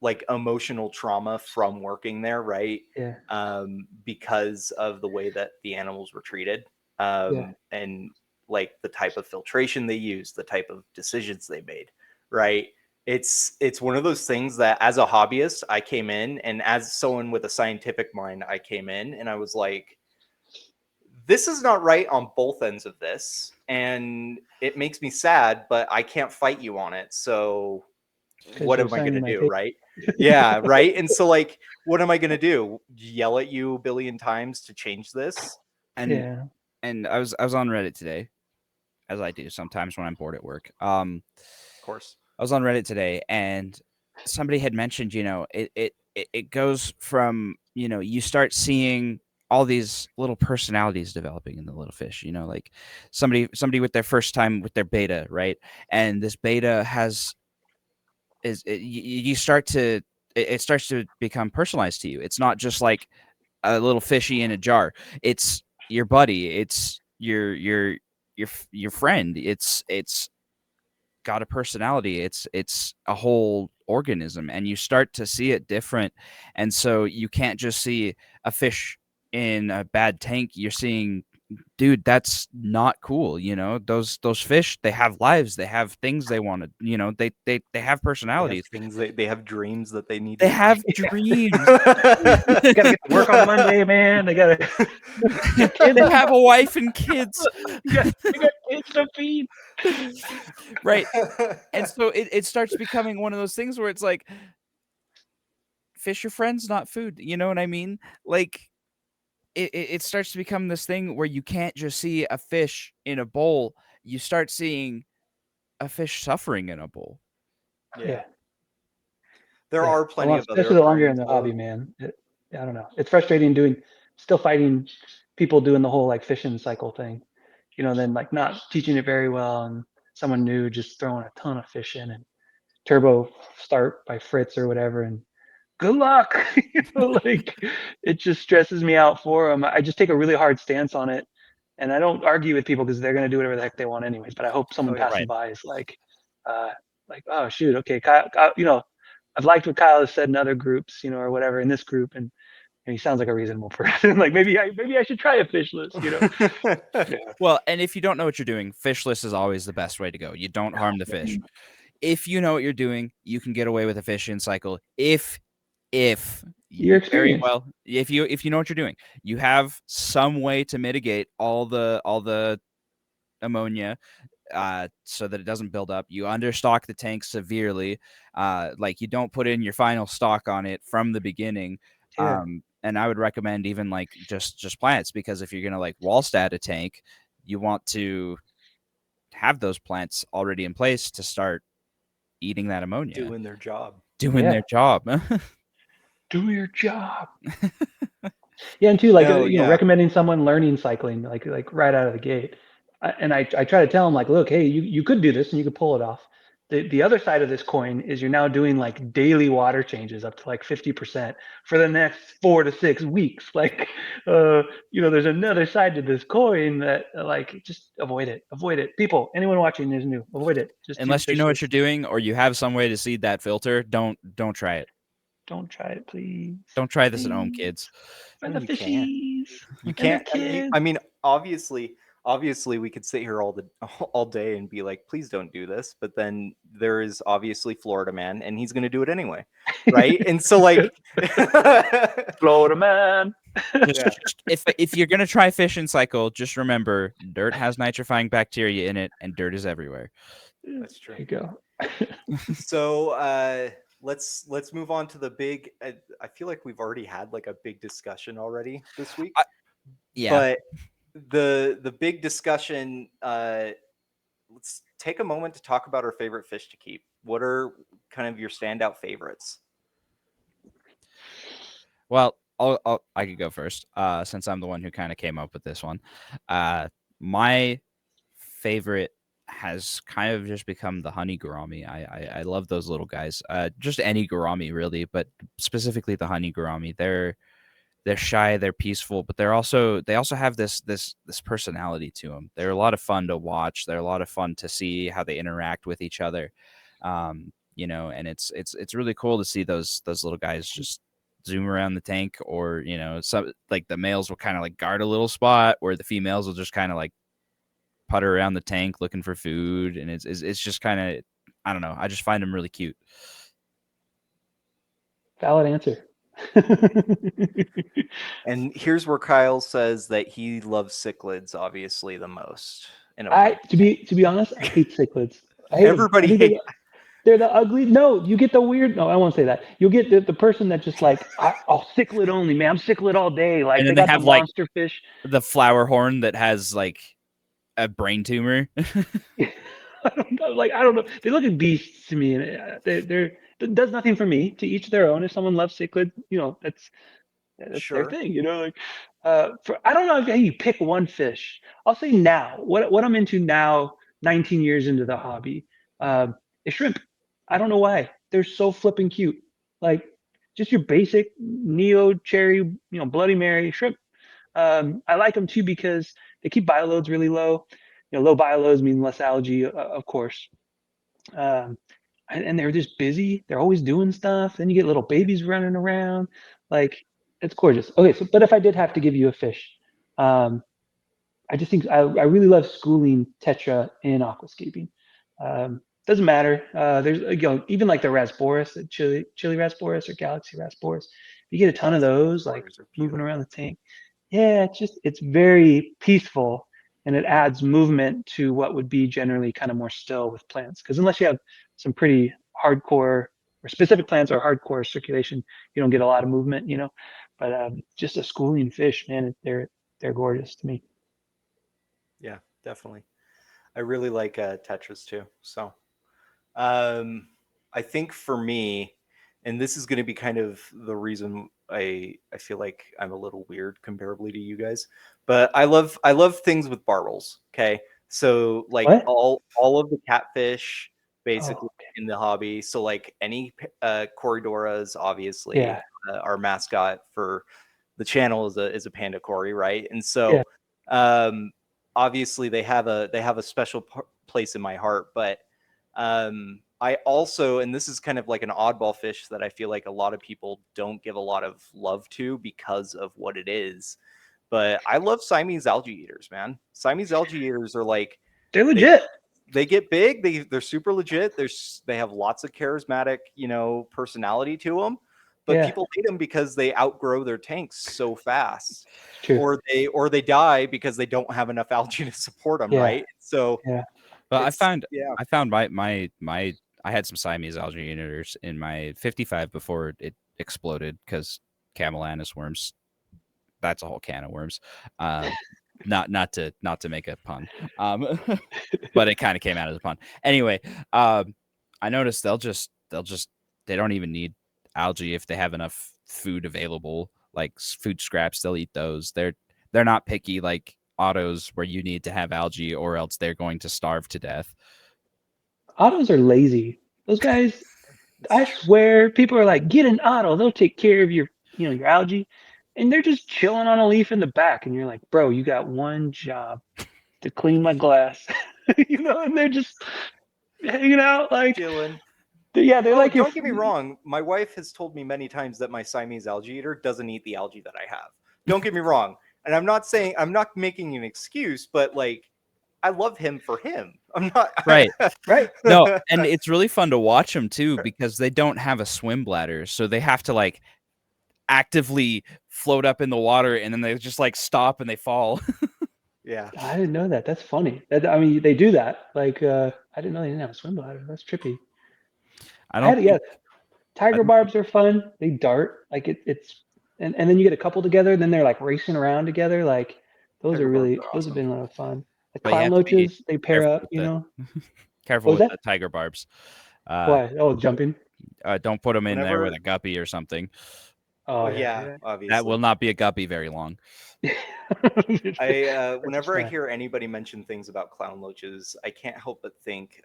S1: like emotional trauma from working there, right?
S3: yeah,
S1: Because of the way that the animals were treated,
S3: yeah,
S1: and like the type of filtration they used, the type of decisions they made, right? It's one of those things that as a hobbyist, I came in, and as someone with a scientific mind, I came in and I was like, this is not right on both ends of this, and it makes me sad, but I can't fight you on it. So
S3: because
S1: what
S3: you're
S1: am I going to
S3: signing my
S1: do,
S3: paper.
S1: right? Yeah, right. And so like what am I going to do? Yell at you a billion times to change this?
S2: And
S3: Yeah,
S2: I was on Reddit today, as I do sometimes when I'm bored at work.
S1: Of course.
S2: I was on Reddit today, and somebody had mentioned, it goes from, you start seeing all these little personalities developing in the little fish, like somebody with their first time with their beta, right? And this beta you start to it starts to become personalized to you. It's not just like a little fishy in a jar. It's your buddy. It's your friend. It's got a personality. It's a whole organism, and you start to see it different. And so you can't just see a fish in a bad tank. You're seeing, dude, that's not cool. Those fish, they have lives, they have things they want to, they have
S1: They have
S2: personalities,
S1: things they have dreams that they need
S2: they
S1: to
S2: have
S3: yeah.
S2: dreams.
S3: Gotta get to work on Monday, man. They gotta kids.
S2: They have a wife and kids.
S3: They got kids to feed.
S2: Right. And so it starts becoming one of those things where it's like, fish are friends, not food. You know what I mean? Like it starts to become this thing where you can't just see a fish in a bowl. You start seeing a fish suffering in a bowl.
S1: Yeah.
S3: Yeah,
S1: There
S3: yeah.
S1: are plenty of other
S3: Especially the longer you're in
S1: aquariums
S3: the
S1: though.
S3: hobby, man. I don't know. It's frustrating still fighting people doing the whole like fishing cycle thing. Then like not teaching it very well, and someone new just throwing a ton of fish in and turbo start by Fritz or whatever, and good luck. Like it just stresses me out for them. I just take a really hard stance on it. And I don't argue with people because they're going to do whatever the heck they want anyways. But I hope someone
S1: Oh, yeah.
S3: passing
S2: Right.
S3: by is like, oh shoot, okay, Kyle, I've liked what Kyle has said in other groups, or whatever in this group, and he sounds like a reasonable person. Like maybe I should try a fishless, Yeah.
S2: Well, and if you don't know what you're doing, fishless is always the best way to go. You don't harm the fish. If you know what you're doing, you can get away with a fish in cycle. If
S3: Your
S2: you very
S3: experience.
S2: well, if you know what you're doing, you have some way to mitigate all the ammonia, so that it doesn't build up. You understock the tank severely, like you don't put in your final stock on it from the beginning.
S3: Yeah.
S2: And I would recommend even like just plants, because if you're gonna like wall stat a tank, you want to have those plants already in place to start eating that ammonia,
S1: Doing their job.
S2: doing
S3: Yeah.
S2: their job.
S3: Do your job. Yeah, and too, like
S1: No, yeah.
S3: recommending someone learning cycling, like right out of the gate. I try to tell them like, look, hey, you could do this and you could pull it off. The other side of this coin is you're now doing like daily water changes up to like 50% for the next 4 to 6 weeks. Like, there's another side to this coin that like just avoid it, avoid it. People, anyone watching is new, avoid it. Just do
S2: Unless you know what
S3: fishless.
S2: you're doing or you have some way to seed that filter, don't try it.
S3: Don't try it, please.
S2: Don't try this at home,
S3: Please.
S2: kids.
S3: For
S1: No,
S3: the
S1: you can't.
S3: fishies
S1: You
S3: and their
S1: can't.
S3: kids.
S1: I mean, obviously, we could sit here all day and be like, please don't do this. But then there is obviously Florida man, and he's going to do it anyway, right? And so, like,
S3: Florida man.
S2: If you're gonna try fish in cycle, just remember dirt has nitrifying bacteria in it, and dirt is everywhere.
S1: That's true.
S3: There you go.
S1: So let's move on to the big. I feel like we've already had like a big discussion already this week.
S2: Yeah.
S1: But the big discussion. Let's take a moment to talk about our favorite fish to keep. What are kind of your standout favorites?
S2: Well, I could go first, since I'm the one who kind of came up with this one. My favorite has kind of just become the honey gourami. I love those little guys. Just any gourami really, but specifically the honey gourami. They're shy, they're peaceful, but they also have this personality to them. They're a lot of fun to watch. They're a lot of fun to see how they interact with each other. And it's really cool to see those little guys just zoom around the tank, or some like the males will kind of like guard a little spot where the females will just kind of like putter around the tank looking for food, and it's just kind of, I don't know, I just find them really cute.
S3: Valid answer.
S1: And here's where Kyle says that he loves cichlids obviously the most. In a way.
S3: To be honest, I hate cichlids. I hate them.
S1: Everybody
S3: I think
S1: hates.
S3: they're the ugly. No, you get the weird. No, I won't say that. You'll get the person that just like, I'll cichlid only, man. I'm cichlid all day. Like
S2: And
S3: they
S2: then they
S3: got the
S2: have like
S3: monster fish.
S2: the flower horn that has like a brain tumor.
S3: I don't know. Like I don't know. They look like beasts to me, and they're it does nothing for me. To each their own. If someone loves cichlid, that's their
S1: Sure.
S3: thing. I don't know if you pick one fish. I'll say now. What I'm into now, 19 years into the hobby, is shrimp. I don't know why. They're so flipping cute. Like just your basic neo cherry, Bloody Mary shrimp. I like them too because they keep bioloads really low. Low bioloads mean less algae, of course. Um, and they're just busy. They're always doing stuff. Then you get little babies running around. Like it's gorgeous. Okay, so but if I did have to give you a fish, um, I just think I really love schooling tetra in aquascaping. Doesn't matter. There's even like the Rasboris, the chili Rasboris or Galaxy Rasboris. You get a ton of those like
S1: Colors are
S3: moving
S1: beautiful.
S3: around the tank. Yeah, it's very peaceful, and it adds movement to what would be generally kind of more still with plants. Because unless you have some pretty hardcore or specific plants or hardcore circulation, you don't get a lot of movement. But just a schooling fish, man, they're gorgeous to me.
S1: Yeah, definitely. I really like Tetris too. So I think for me, and this is going to be kind of the reason I feel like I'm a little weird comparably to you guys, but I love things with barbels. Okay, so like
S3: What?
S1: all of the catfish basically
S3: Oh, okay.
S1: in the hobby. So like any Corridoras, obviously,
S3: Yeah,
S1: our mascot for the channel is a panda Cory, right? And
S3: yeah.
S1: so um obviously they have a special place in my heart, but I also, and this is kind of like an oddball fish that I feel like a lot of people don't give a lot of love to because of what it is. But I love Siamese algae eaters, man. Siamese algae eaters are like
S3: They're
S1: they
S3: legit.
S1: they get big. They're super legit. They have lots of charismatic, personality to them. But
S3: Yeah,
S1: people hate them because they outgrow their tanks so fast,
S3: it's true.
S1: or they die because they don't have enough algae to support them.
S3: Yeah,
S1: Right. So
S3: yeah.
S2: Well,
S1: it's yeah.
S2: I found my I had some Siamese algae unitors in my 55 before it exploded because Camellanus worms. That's a whole can of worms. Not to make a pun, but it kind of came out as a pun. Anyway, I noticed they don't even need algae if they have enough food available, like food scraps. They'll eat those. They're not picky like autos where you need to have algae or else they're going to starve to death.
S3: Autos are lazy. Those guys, I swear, people are like, get an auto. They'll take care of your algae. And they're just chilling on a leaf in the back. And you're like, bro, you got one job to clean my glass. And they're just hanging out like,
S1: Chilling.
S3: yeah, they're
S1: Oh,
S3: like your,
S1: don't get me wrong. My wife has told me many times that my Siamese algae eater doesn't eat the algae that I have. Don't get me wrong. And I'm not making an excuse, but like, I love him for him. I'm not.
S2: Right.
S3: right?
S2: No, and it's really fun to watch them too because they don't have a swim bladder, so they have to like actively float up in the water and then they just like stop and they fall.
S1: Yeah.
S3: I didn't know that. That's funny. I mean, they do that. Like, I didn't know they didn't have a swim bladder. That's trippy.
S2: I don't
S3: Yeah,
S2: think I
S3: tiger
S2: don't think
S3: barbs are fun. They dart. Like and then you get a couple together, and then they're like racing around together. Like
S1: Tiger barbs are
S3: those have
S1: awesome.
S3: been a lot of fun. The
S2: but you
S3: clown
S2: have to be
S3: loaches, they pair
S2: careful
S3: up,
S2: with the
S3: What
S2: careful
S3: was
S2: with
S3: that?
S2: the tiger barbs. Uh,
S3: Why? Oh, jumping.
S2: don't put them in there with
S1: Whenever,
S2: a guppy or something.
S3: Oh
S1: oh
S3: yeah,
S1: yeah,
S3: yeah.
S2: That will
S1: obviously.
S2: not be a guppy very long.
S3: That's a
S1: Whenever I
S3: snack.
S1: hear anybody mention things about clown loaches, I can't help but think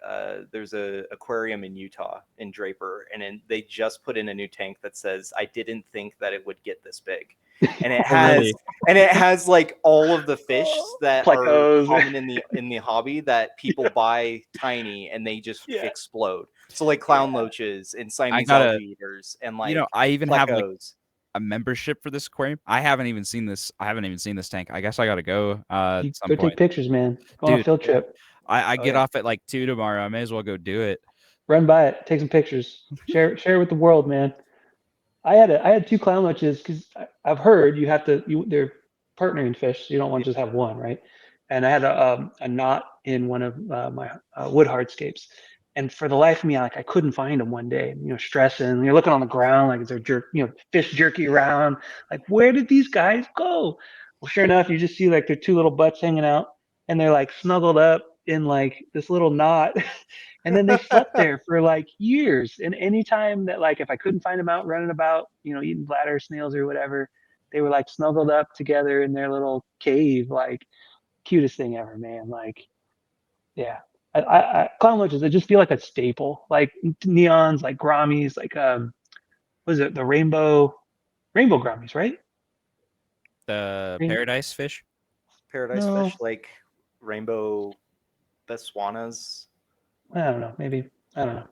S1: there's a aquarium in Utah in Draper, and they just put in a new tank that says, "I didn't think that it would get this big," and it
S2: Oh, really?
S1: has like all of the fish that are
S3: Plecos.
S1: common in the hobby that people buy tiny and they just
S3: Yeah,
S1: explode. So like clown
S3: yeah.
S1: loaches and
S2: I
S1: Siamese
S2: gotta,
S1: algae eaters and like
S2: I even have like
S1: plecos.
S2: a membership for this aquarium. I haven't even seen this. I haven't even seen this tank. I guess I gotta go
S3: You
S2: at some
S3: go take
S2: point,
S3: pictures, man. Go on a
S2: dude.
S3: field
S1: Yeah.
S3: trip.
S2: I
S1: Oh
S2: get
S1: yeah.
S2: off at like 2 tomorrow. I may as well go do it.
S3: Run by it. Take some pictures. Share it with the world, man. I had two clown lunches because I've heard they're partnering fish, so you don't want to just have one, right? And I had a knot in one of my wood hardscapes, and for the life of me, I couldn't find them one day. Stressing. And you're looking on the ground like they're fish jerky around. Like where did these guys go? Well, sure enough, you just see like their two little butts hanging out, and they're like snuggled up in like this little knot. And then they slept there for like years. And anytime that like if I couldn't find them out running about, eating bladder snails or whatever, they were like snuggled up together in their little cave, like cutest thing ever, man. Like, yeah. Clown lunches, they just feel like a staple. Like neons, like Grammies, like what is it, the rainbow Grammies, right?
S2: The
S3: Rain,
S2: paradise fish.
S1: Paradise
S3: no,
S1: fish, like rainbow Botswanas.
S3: I don't know, maybe. I don't know.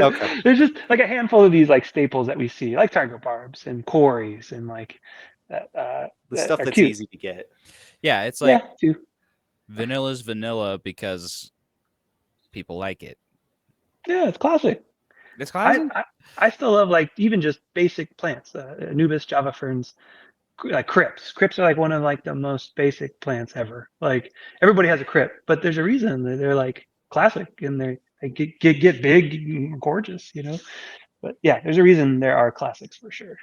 S1: Okay.
S3: There's just like a handful of these like staples that we see, like tiger barbs and cories and like
S1: The
S3: that
S1: stuff
S3: are
S1: that's
S3: cute.
S1: easy to get.
S2: Yeah, it's like
S3: Yeah, too.
S2: vanilla's vanilla because people like it.
S3: Yeah, it's classic.
S2: It's
S3: I,
S2: classic.
S3: I I still love like even just basic plants, Anubis, Java ferns, like crips. Crips are like one of like the most basic plants ever. Like everybody has a crip, but there's a reason that they're like classic and they get big, and gorgeous. But yeah, there's a reason there are classics for sure.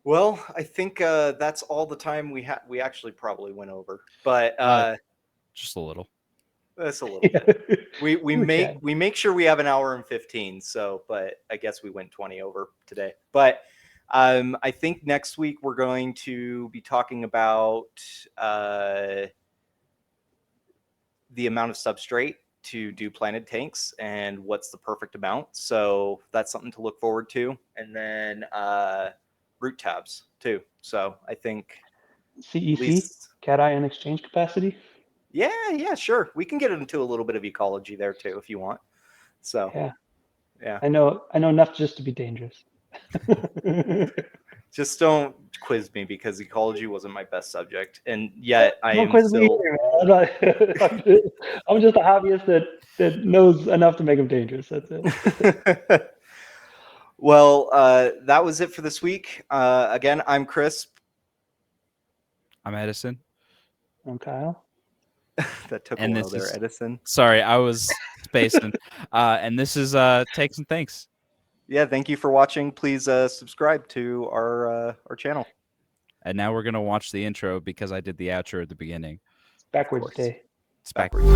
S1: Well, I think that's all the time we had. We actually probably went over, but
S2: Uh, just a little.
S1: that's a little
S3: Yeah,
S1: bit. We
S3: we're
S1: make
S3: chatting.
S1: we make sure we have an hour and 15. So, but I guess we went 20 over today. But I think next week we're going to be talking about the amount of substrate to do planted tanks and what's the perfect amount. So that's something to look forward to. And then root tabs too. So I think
S3: CEC,
S1: least
S3: cation exchange capacity.
S1: yeah, sure. We can get into a little bit of ecology there too if you want. So
S3: Yeah,
S1: yeah,
S3: I know enough just to be dangerous.
S1: just don't quiz me because ecology wasn't my best subject, and yet I
S3: Don't
S1: am
S3: quiz me
S1: still.
S3: either, man. I'm just a hobbyist that knows enough to make them dangerous. That's it.
S1: Well, that was it for this week. Again, I'm Chris.
S2: I'm Edison.
S3: I'm Kyle.
S1: That took
S2: And
S1: a while
S2: this
S1: there,
S2: is
S1: Edison.
S2: sorry, I was spacing. And this is Takes and Thanks.
S1: Yeah, thank you for watching. Please subscribe to our channel.
S2: And now we're gonna watch the intro because I did the outro at the beginning.
S3: Backwards
S1: course.
S3: day.
S2: It's backwards.